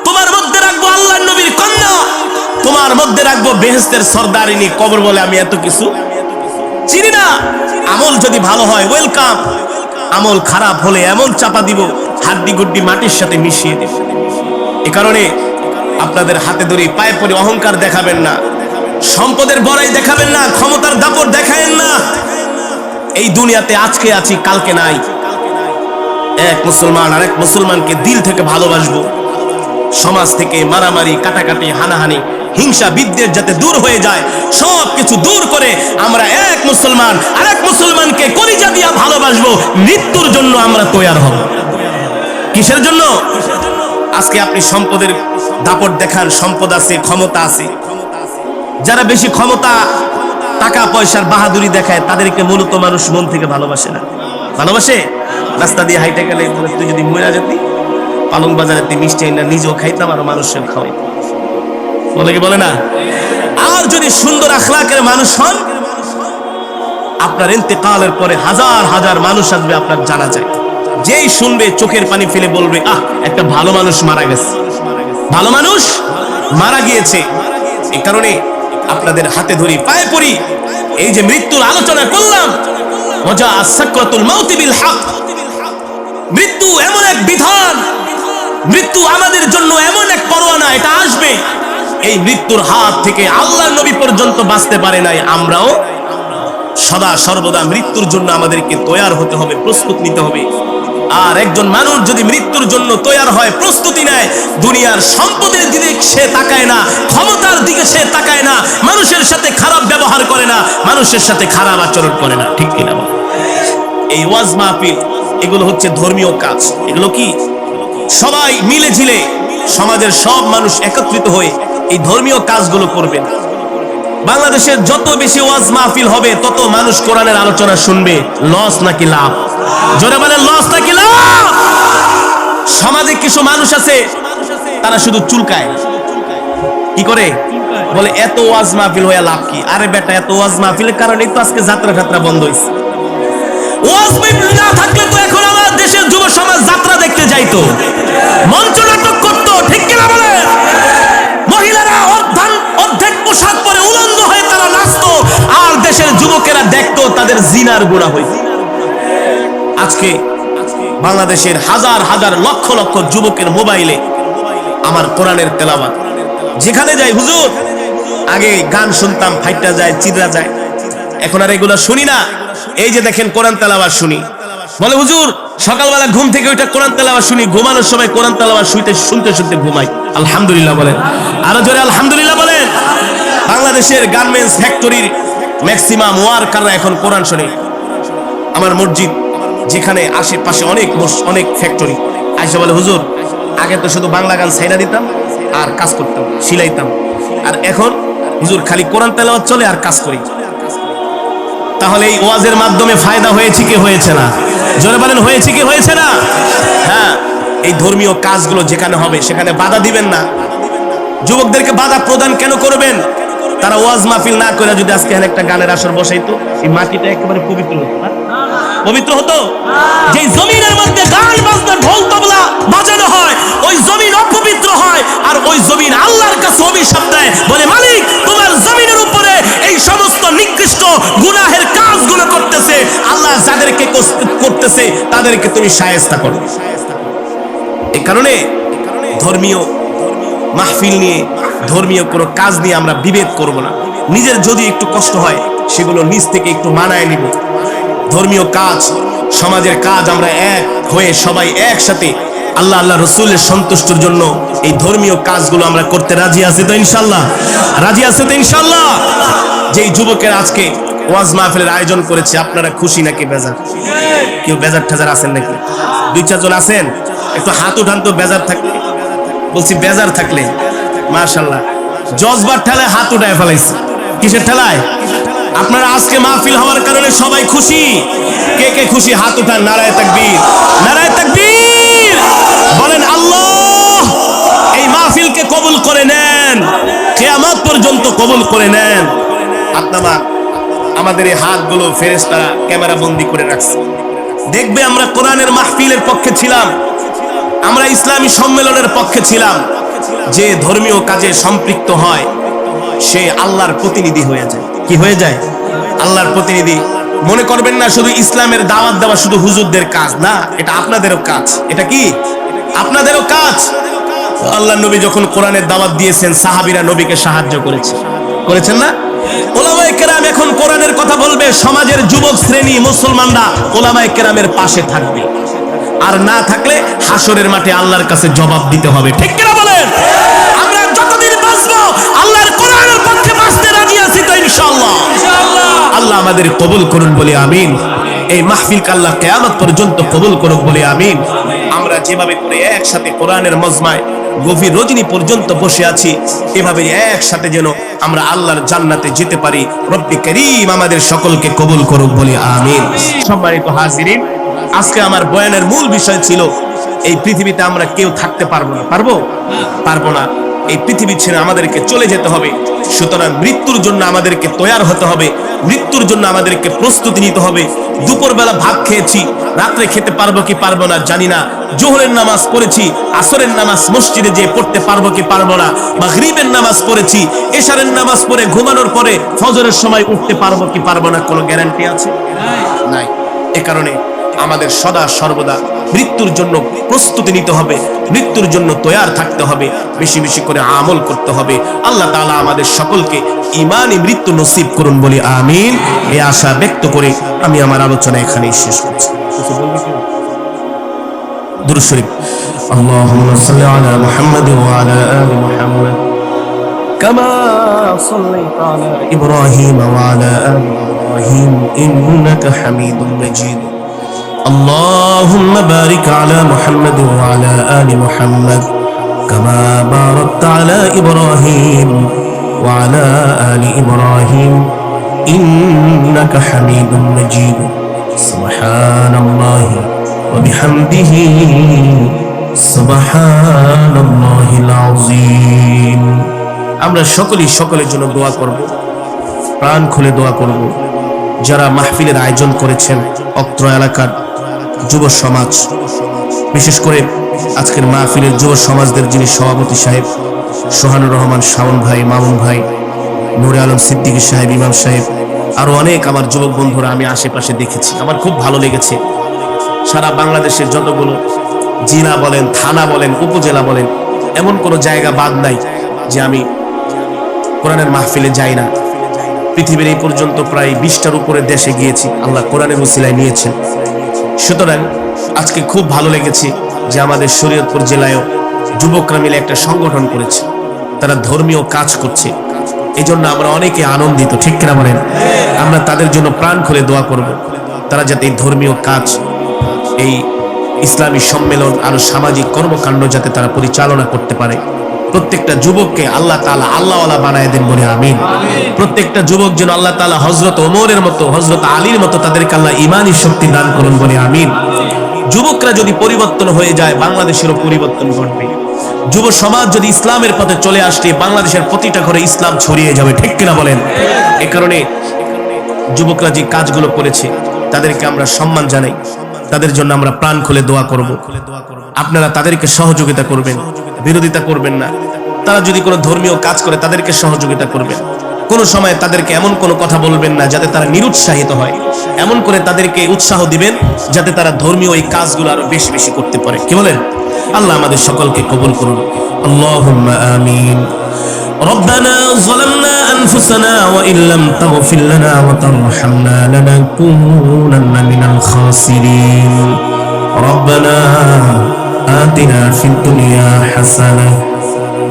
তোমার মধ্যে রাখবো আল্লাহর নবীর কন্যা, তোমার মধ্যে রাখবো বেহেশতের সরদারিনী। কবর বলে আমি এত কিছু চিনি না। আমল যদি ভালো হয় ওয়েলকাম, আমল খারাপ হলে এমন চাপা দিব হাড্ডি গুড্ডি মাটির সাথে মিশিয়ে দেবে। এ কারণে আপনাদের হাতে ধরে পায়ে পড়ে অহংকার দেখাবেন না, সম্পদের বড়াই দেখাবেন না, ক্ষমতার দাপট দেখাবেন না। এই দুনিয়াতে আজকে আছি, কালকে নাই। এক মুসলমান আরেক মুসলমানকে দিল থেকে ভালোবাসবো। সমাজ থেকে মারামারি, কাটাকাটি, হানাহানি, হিংসা, বিদ্বেষ যাতে দূর হয়ে যায়, সব কিছু দূর করে আমরা এক মুসলমান আরেক মুসলমানকে কলিজা দিয়া ভালোবাসবো। মৃত্যুর জন্য আমরা তৈয়ার হব। কিসের জন্য? আজকে আপনি সম্পদের দাপট দেখান, সম্পদ আছে, ক্ষমতা আছে। যারা বেশি ক্ষমতা, টাকা পয়সার বাহাদুরি দেখায়, তাদেরকে মূলত মানুষ মন থেকে ভালোবাসে না। ভালোবাসে? রাস্তা দিয়ে হাইটে গেলে তুই যদি মরে যেতি, পালং বাজারে মিষ্টি না নিজেও খাইতাম আর মানুষের খাওয়াই, বলে কি বলে না? আর যদি সুন্দর আখলাকের মানুষ হন, আপনার ইন্তেকালের পরে হাজার হাজার মানুষ আসবে আপনার জানাজায়। যেই শুনবে চোখের পানি ফেলে বলবে, আহ, একটা ভালো মানুষ মারা গেছে, ভালো মানুষ মারা গিয়েছে। এই কারণে আপনাদের হাতে ধরি, পায়ে পড়ি। এই যে মৃত্যুর আলোচনা করলাম, ওয়াজা সাকরাতুল মাউত বিল হক, মৃত্যু এমন এক বিধান, মৃত্যু আমাদের জন্য এমন এক পরোয়ানা, এটা আসবে। এই মৃত্যুর হাত থেকে আল্লাহর নবী পর্যন্ত বাঁচতে পারে নাই। আমরাও সদা সর্বদা মৃত্যুর জন্য আমাদেরকে তৈয়ার হতে হবে, প্রস্তুত নিতে হবে। আর একজন মানুষ যদি মৃত্যুর জন্য তৈয়ার হয়, প্রস্তুতি নেয়, দুনিয়ার সম্পদের দিকে সে তাকায় না, ক্ষমতার দিকে সে তাকায় না, মানুষের সাথে খারাপ ব্যবহার করে না, মানুষের সাথে খারাপ আচরণ করে না। ঠিক কিনা? এই ওয়াজ মাহফিল এগুলো হচ্ছে ধর্মীয় কাজ। এগুলো কি সবাই মিলে ঝিলে সমাজের সব মানুষ একত্রিত হয়ে এই ধর্মীয় কাজগুলো করবেন। বাংলাদেশের যত বেশি ওয়াজ মাহফিল হবে, তত মানুষ কোরআনের আলোচনা শুনবে। লস নাকি লাভ? জোরে বলেন, লস নাকি লাভ? সমাজে কিছু মানুষ আছে, তারা শুধু চুলকায়। কি করে? বলে এত ওয়াজ মাহফিল হয়ে লাভ কি? আরে বেটা, এত ওয়াজ মাহফিলের কারণেই তো আজকে যাত্রা ফাত্রা বন্ধ হয়েছে। ওয়াজ মাহফিল না থাকলে তো এখন আমার দেশের যুব সমাজ যাত্রা দেখতে যাইতো, মঞ্চ নাটক করতো। ঠিক কিনা বলে? মহিলারা অর্ধেক পোশাক পরে উলঙ্গ হয়ে তারা নাচতো, আর দেশের যুবকেরা দেখতো তাদের জিনার গুনাহ হইত। আজকে বাংলাদেশের হাজার হাজার লক্ষ লক্ষ যুবকের মোবাইলে আমার কোরআনের তেলাওয়াত। যেখানে যাই, হুজুর, আগে গান শুনতাম, ফাইটা যায়, চিদরা যায়, এখন আর এগুলা শুনি না। এই যে দেখেন কোরআন তেলাওয়াত শুনি, বলে হুজুর সকালবেলা ঘুম থেকে ওইটা কোরআন তেলাওয়াত শুনি, ঘুমানোর সময় কোরআন তেলাওয়াত শুনতে শুনতে ঘুমাই। আলহামদুলিল্লাহ বলেন, আরো জোরে আলহামদুলিল্লাহ বলেন। বাংলাদেশের গার্মেন্টস ফ্যাক্টরির ম্যাক্সিমাম ওয়ার্কাররা এখন কোরআন শুনে। আমার মসজিদ যেখানে আশেপাশে অনেক ফ্যাক্টরি, আইসা বলে হুজুর আগে তো শুধু বাংলা গান ছাইড়া দিতাম আর কাজ করতাম, সিলাইতাম, আর এখন হুজুর খালি কোরআন তেলাওয়াত চলে আর কাজ করি। তাহলে এই ওয়াজের মাধ্যমে ফায়দা হয়েছে কি হয়েছে না? জোরে বলেন, হয়েছে কি হয়েছে না? হ্যাঁ, এই ধর্মীয় কাজগুলো যেখানে হবে সেখানে বাধা দিবেন না। যুবকদেরকে বাধা প্রদান কেন করবেন? তারা ওয়াজ মাহফিল না করে যদি আজকে একটা গানের আসর বসাইতো, এই মাটিটা একেবারে পবিত্র হতো। পবিত্র হতো? যে জমিনের মধ্যে গান বাজনা, ঢোল তবলা বাজানো হয়, ওই জমিন অপবিত্র হয়, আর ওই জমিন আল্লাহর কাছে অভিশাপ দেয়, বলে মালিক তোমার জমিনের উপরে এই সমস্ত নিকৃষ্ট গুনাহের কাজগুলো করতেছে, আল্লাহ যাদেরকে করতেছে তাদেরকে তুমি শায়েস্তা করো। এই কারণে ধর্মীয় মাহফিল নিয়ে, ধর্মীয় কোনো কাজ নিয়ে আমরা বিভেদ করব না। নিজের যদি একটু কষ্ট হয়, সেগুলো নিজ থেকে একটু মানায় নিব। ধর্মীয় কাজ, সমাজের কাজ, আমরা এক হয়ে সবাই একসাথে আল্লাহ আল্লাহ রসুলের সন্তুষ্টির জন্য এই ধর্মীয় কাজগুলো আমরা করতে রাজি আছি তো ইনশাল্লাহ? রাজি আছে তো ইনশাল্লাহ? যেই যুবকের আজকে ওয়াজ মাহফিলের আয়োজন করেছে, আপনারা খুশি নাকি বেজার? কেউ বেজার ঠাজার আছেন নাকি? 2-4 জন আছেন? একটু হাত উঠান তো বেজার থাকলে। বলছি বেজার থাকলে মাশাআল্লাহ। জজবার ঠেলায় হাত উঠায় ফেলাইছে। কিসের ঠেলায়? আপনারা আজকে মাহফিল হওয়ার কারণে সবাই খুশি। কে কে খুশি হাত উঠান, নারায়ে তাকবীর, নারায়ে তাকবীর বলেন। আল্লাহ এই মাহফিলকে কবুল করে নেন, কিয়ামত পর্যন্ত কবুল করে নেন। আপনারা আমাদের এই হাতগুলো ফেরেশতারা ক্যামেরা বন্দি করে রাখছে, দেখবে আমরা কোরআনের মাহফিলের পক্ষে ছিলাম, আমরা ইসলামী সম্মেলনের পক্ষে ছিলাম। যে ধর্মীয় কাজে সম্পৃক্ত হয় সে আল্লাহর প্রতিনিধি হয়ে যায়। কি হয়ে যায়? আল্লাহর প্রতিনিধি। মনে করবেন না শুধু ইসলামের দাওয়াত দেওয়া শুধু হুজুরদের কাজ না, এটা আপনাদেরও কাজ। এটা কি আপনাদেরও কাজ। আল্লাহ নবী যখন কোরআনের দাওয়াত দিয়েছেন, সাহাবীরা নবীকে সাহায্য করেছেন না? ওলামায়ে কেরাম এখন কোরআনের কথা বলবে, সমাজের যুবক শ্রেণী মুসলমানরা ওলামায়ে কেরামের পাশে থাকবে, আর না থাকলে হাসরের মাঠে আল্লাহর কাছে জবাব দিতে হবে। ঠিক কিনা বলেন? আমরা যতদিন বাঁচবো আল্লাহর কোরআনের পক্ষে বাঁচতে রাজি আছি তো ইনশাআল্লাহ। আল্লাহ আমাদের কবুল করুন বলে আমিন। এই মাহফিলকে আল্লাহ কিয়ামত পর্যন্ত কবুল করুক বলে আমিন। আমরা যেভাবে করে একসাথে কোরআনের মজমায় গভীর রজনী পর্যন্ত বসে আছি, এভাবে একসাথে যেন আমরা আল্লাহর জান্নাতে যেতে পারি। রব্বি করিম আমাদের সকলকে কবুল করুক বলে আমিন। সম্মানিত হাজিরিন, আজকে আমার বয়ানের মূল বিষয় ছিল এই পৃথিবীতে আমরা কেউ থাকতে পারবো না। পারবো না। এই পৃথিবী ছেড়ে আমাদেরকে চলে যেতে হবে। সুতরাং মৃত্যুর জন্য আমাদেরকে তৈয়ার হতে হবে, মৃত্যুর জন্য আমাদেরকে প্রস্তুতি নিতে হবে। দুপুরবেলা ভাত খেয়েছি, রাত্রে খেতে পারবো কি পারবো না জানি না। জোহরের নামাজ পড়েছি, আসরের নামাজ মসজিদে যেয়ে পড়তে পারবো কি পারবো না। মাগরিবের নামাজ পড়েছি, এশারের নামাজ পড়ে ঘুমানোর পরে ফজরের সময় উঠতে পারবো কি পারবো না, কোনো গ্যারান্টি আছে? নাই। এ কারণে আমাদের সদা সর্বদা মৃত্যুর জন্য প্রস্তুতি নিতে হবে, মৃত্যুর জন্য তৈয়ার থাকতে হবে, বেশি বেশি করে আমল করতে হবে। আল্লাহ তাআলা আমাদের সকলকে ঈমানি মৃত্যু নসিব করুন বলি আমিন। এই আশা ব্যক্ত করে আমি আমার আলোচনা এখানেই শেষ করছি। দুরূদ শরীফ। আল্লাহুম্মা সাল্লি আলা মুহাম্মাদ ওয়া আলা আলি মুহাম্মাদ কামা সাল্লাইতা আলা ইব্রাহিম ওয়া আলা আলি ইব্রাহিম ইন্নাকা হামিদুম মাজিদ। اللهم بارك على محمد وعلى آل محمد كما باركت على إبراهيم وعلى آل إبراهيم إنك حميد مجيد سبحان الله وبحمده سبحان الله العظيم। আমরা সকলের জন্য দোয়া করব, প্রাণ খুলে দোয়া করব। যারা মাহফিলের আয়োজন করেছেন, অত্র এলাকার যুব সমাজ, বিশেষ করে আজকের মাহফিলের যুব সমাজদের যিনি সভাপতি সাহেব সোহানুর রহমান শাওন ভাই, মামুন ভাই, নূরে আলম সিদ্দিকী সাহেব, ইমাম সাহেব, আরো অনেক আমার যুবক বন্ধুরা আমি আশেপাশে দেখেছি। আমার খুব ভালো লেগেছে। সারা বাংলাদেশের যতগুলো জেলা বলেন, থানা বলেন, উপজেলা বলেন, এমন কোনো জায়গা বাদ নাই যে আমি কোরআনের মাহফিলে যাই না। পৃথিবীর এই পর্যন্ত প্রায় 20টার উপরে দেশে গিয়েছি, আল্লাহ কোরআনের উসিলায় নিয়েছেন। সুতরাং আজকে খুব ভালো লেগেছে যে আমাদের শরীয়তপুর জেলায়ও যুবকরা মিলে একটা সংগঠন করেছে, তারা ধর্মীয় কাজ করছে। এই জন্য আমরা অনেকে আনন্দিত। ঠিক কিনা বলেন? আমরা তাদের জন্য প্রাণ খুলে দোয়া করব, তারা যাতে এই ধর্মীয় কাজ, এই ইসলামী সম্মেলন, আরো সামাজিক কর্মকাণ্ড যাতে তারা পরিচালনা করতে পারে। প্রত্যেকটা যুবককে আল্লাহ তাআলা আল্লাহওয়ালা বানায় দেন বলে আমিন। প্রত্যেকটা যুবক যেন আল্লাহ তাআলা হযরত ওমরের মতো, হযরত আলীর মতো তাদেরকে আল্লাহ ঈমানি শক্তি দান করুন বলে আমিন। যুবকরা যদি পরিবর্তন হয়ে যায়, বাংলাদেশেরও পরিবর্তন ঘটবে। যুব সমাজ যদি ইসলামের পথে চলে আসে, বাংলাদেশের প্রতিটা ঘরে ইসলাম ছড়িয়ে যাবে। ঠিক কিনা বলেন? এই কারণে যুবকরা যে কাজগুলো করেছে তাদেরকে আমরা সম্মান জানাই, তাদের জন্য আমরা প্রাণ খুলে দোয়া করব। আপনারা তাদেরকে সহযোগিতা করবেন, বিরোধিতা করবেন না। তারা যদি কোনো ধর্মীয় কাজ করে তাদেরকে সহযোগিতা করবেন। কোনো সময় তাদেরকে এমন কোনো কথা বলবেন না যাতে তারা নিরুৎসাহিত হয়, এমন করে তাদেরকে উৎসাহ দিবেন যাতে তারা ধর্মীয় এই কাজগুলো আরো বেশি বেশি করতে পারে। কি বলেন? আল্লাহ আমাদের সকলকে কবুল করুন। আল্লাহুম্মা আমিন। ربنا ظلمنا أنفسنا وإن لم تغفر لنا وترحمنا لنكونن من الخاسرين ربنا آتنا في الدنيا حسنة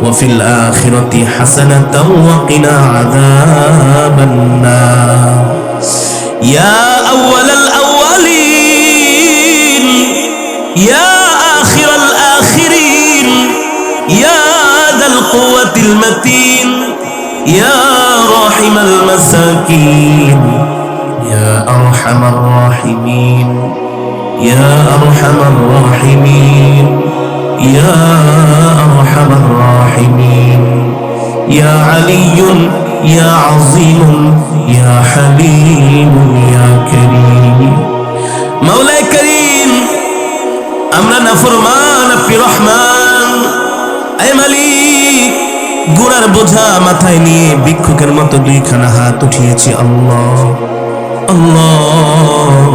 وفي الآخرة حسنة وقنا عذاب النار يا أول الأولين يا آخر الآخرين يا ذا القوة المتين يا راحم المساكين يا أرحم الراحمين يا أرحم الراحمين يا أرحم الراحمين يا علي يا عظيم يا حليم يا كريم مولاي كريم أمرا نفرمان في رحمن أي مليك গুনার বোঝা মাথায় নিয়ে ভিক্ষুকের মতো দুইখানা হাত উঠিয়েছি। আল্লাহ আল্লাহ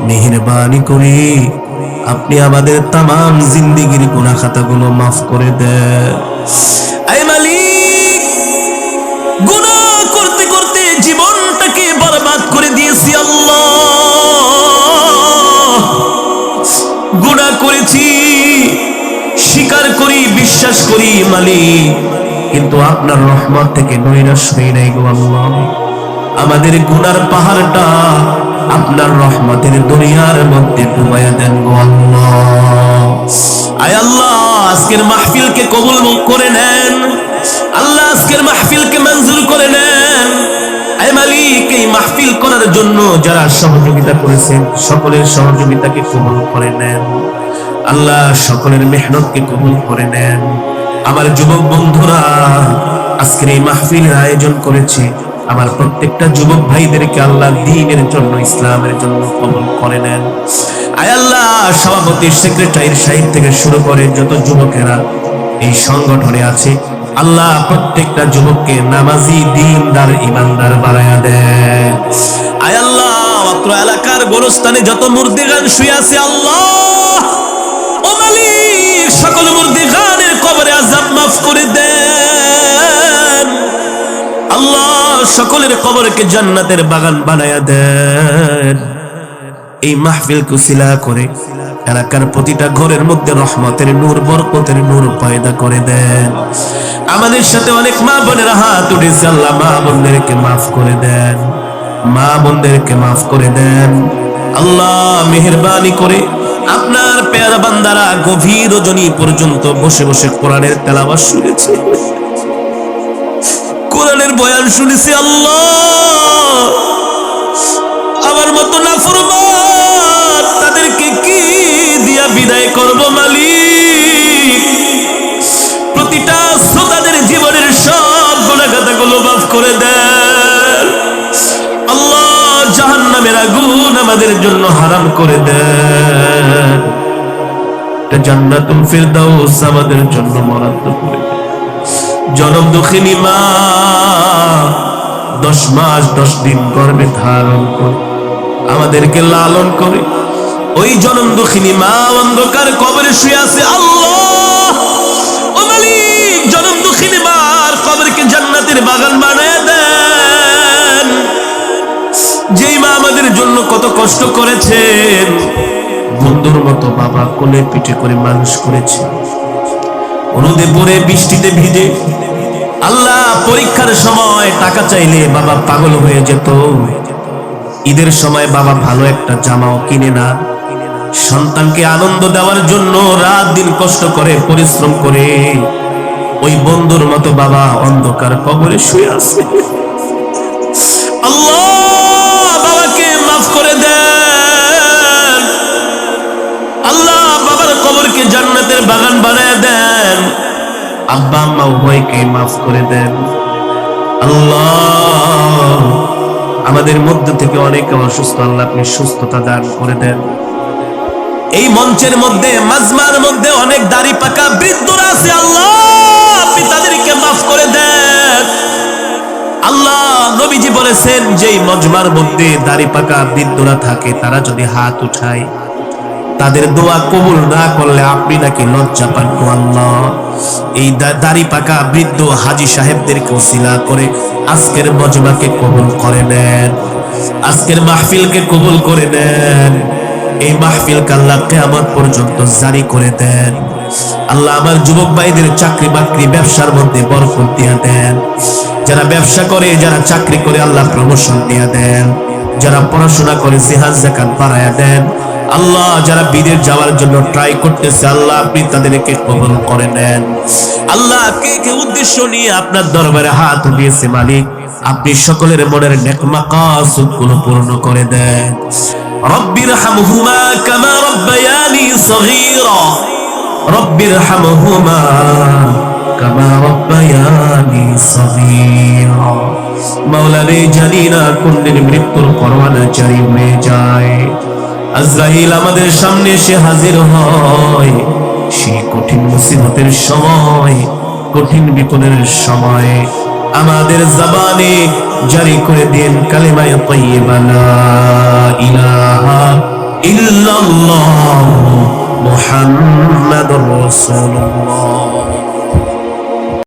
মেহেরবানি করে আপনি আমাদের তামাম জিন্দেগির গুনাহ খাতাগুলো মাফ করে দেন। আয় মালিক, গুনাহ করতে করতে জীবনটাকে বরবাদ করে দিয়েছি আল্লাহ। গুনাহ করেছি, স্বীকার করি, বিশ্বাস করি মালিক, কিন্তু আপনার রহমত থেকে নৈরাশ হই নাই গো আল্লাহ। আমাদের গুনার পাহাড়টা আপনার রহমতের দরিয়ার মধ্যে ডুবাইয়া দেন গো আল্লাহ। আয় আল্লাহ, আজকের মাহফিলকে কবুল করে নেন আল্লাহ, আজকের মাহফিলকে মঞ্জুর করে নেন। আয় মালিক, এই মাহফিল করার জন্য যারা সহযোগিতা করেছেন সকলের সহযোগিতাকে কবুল করে নেন আল্লাহ, সকলের মেহনতকে কবুল করে নেন। আমার যুবক বন্ধুরা আজকের এই মাহফিলের আয়োজন করেছে, আমার প্রত্যেকটা যুবক ভাইদেরকে আল্লাহ দ্বীনের জন্য, ইসলামের জন্য কবুল করে নেন। আয় আল্লাহ, সভাপতি, সেক্রেটারির সাহিত্য থেকে শুরু করে যত যুবকেরা এই সংগঠনে আছে আল্লাহ প্রত্যেকটা যুবককে নামাজি, দ্বীনদার, ঈমানদার বানায়া দেন। আয় আল্লাহ, অত্র এলাকার গোরস্থানে যত মুর্দিগান শুয়ে আছে আল্লাহ ও মালিক, সকল মুর্দিগানের কবরে আযাব মাফ করে দেন আল্লাহ, সকলের কবরকে জান্নাতের বাগান বানায়া দেন। এই মাহফিলকে উসিলা করে এলাকার প্রতিটা ঘরের মধ্যে রহমতের নূর, বরকতের নূর পয়দা করে দেন। আমাদের সাথে অনেক মা বোনেরা হাত উঠেছে আল্লাহ, মা বোনদেরকে মাফ করে দেন, মা বোনদেরকে মাফ করে দেন আল্লাহ। মেহেরবানি করে আপনার পেয়ারা বান্দারা গভীর রজনী পর্যন্ত বসে বসে কোরআনের তেলাওয়াত শুনেছে, কোরআনের বয়ান শুনেছে আল্লাহ। আমার মতো নাফরমান তাদেরকে কি দিয়া বিদায় করব মালিক? প্রতিটা শ্রোতাদের জীবনের সব গুনাহ খাতাগুলো মাফ করে দেন আল্লাহ। জাহান্নামের আগুন আমাদের জন্য হারাম করে দেন, জান্নাতুল ফিরদাউস আমাদের জন্য বরাদ্দ করে দেন। জনম দুঃখিনী মা 10 মাস 10 দিন গর্ভে ধারণ করে আমাদেরকে লালন করে, ওই জনম দুঃখিনী মা অন্ধকার কবরে শুয়ে আছে আল্লাহ ও মালিক, জনম দুঃখিনী মার কবরকে জান্নাতের বাগান বানায় দেন। যেই মা আমাদের জন্য কত কষ্ট করেছেন, বন্ধুর মতো বাবা কোলে পিঠে করে মানুষ করেছে, রোদে পড়ে বৃষ্টিতে ভিজে আল্লাহ পরীক্ষার সময় টাকা চাইলে বাবা পাগল হয়ে যেত, ঈদের সময় বাবা ভালো একটা জামাও কিনে না, সন্তানকে আনন্দ দেওয়ার জন্য রাত দিন কষ্ট করে পরিশ্রম করে ওই বন্ধুর মতো বাবা অন্ধকার কবরে শুয়ে আছে আল্লাহ। বাবাকে মাফ করে দেন আল্লাহ, বাবার কবরকে জান্নাতের বাগান বানায় দেন। আব্বা আম্মা উভয়কে মাফ করে দেন আল্লাহ। আমাদের মধ্য থেকে অনেকে অসুস্থ, আল্লাহ আপনি সুস্থতা দান করে দেন। এই মঞ্চের মধ্যে, মাজমার মধ্যে অনেক দাড়ি পাকা বৃদ্ধরা আছে আল্লাহ, আপনি তাদেরকে মাফ করে দেন আল্লাহ। নবীজি বলেছেন যেই মজমার মধ্যে দাড়ি পাকা বৃদ্ধরা থাকে তারা যদি হাত উঠায় তাদের দোয়া কবুল না করলে আপনি নাকি লজ্জা পান গো আল্লাহ। এই দাড়ি পাকা বৃদ্ধ হাজী সাহেবদেরকে ওসিলা করে আজকের মজমাকে কবুল করে নেন, আজকের মাহফিলকে কবুল করে নেন। এই মাহফিলকে আল্লাহ কিয়ামত পর্যন্ত জারি করে দেন আল্লাহ। আমার যুবক ভাইদের চাকরি বাকরি ব্যবসার মধ্যে বরকত দিয়া দেন, যারা ব্যবসা করে, যারা চাকরি করে আল্লাহ প্রমোশন দিয়া দেন, যারা পড়াশোনা করে জিহাদ যাকাত বাড়ায়া দেন আল্লাহ। যারা বিদেশ যাওয়ার জন্য ট্রাই করতেছে আল্লাহ আপনি তাদেরকে কবুল করে নেন আল্লাহ। কে কে উদ্দেশ্য নিয়ে আপনার দরবারে হাত উঠিয়েছে মালিক, আপনি সকলের মনের নেক মাকাসুদ গুলো পূর্ণ করে দেন। রব্বিরহামহুমা কামা রব্বায়ানি সগীরা, রব্বিরহামহুমা কামা রব্বায়ানি সগীরা। মাওলা রে, জানি না কোন দিন মৃত্যুর পরোয়ানা জারি হয়ে যায়, আজরাইল আমাদের সামনে এসে হাজির হয়, সেই কঠিন মুসিবতের সময়, কঠিন বিপদের সময় আমাদের জবানে জারি করে দেন কালিমায়ে তাইয়্যিবা লা ইলাহা ইল্লাল্লাহ মুহাম্মাদুর রাসূলুল্লাহ।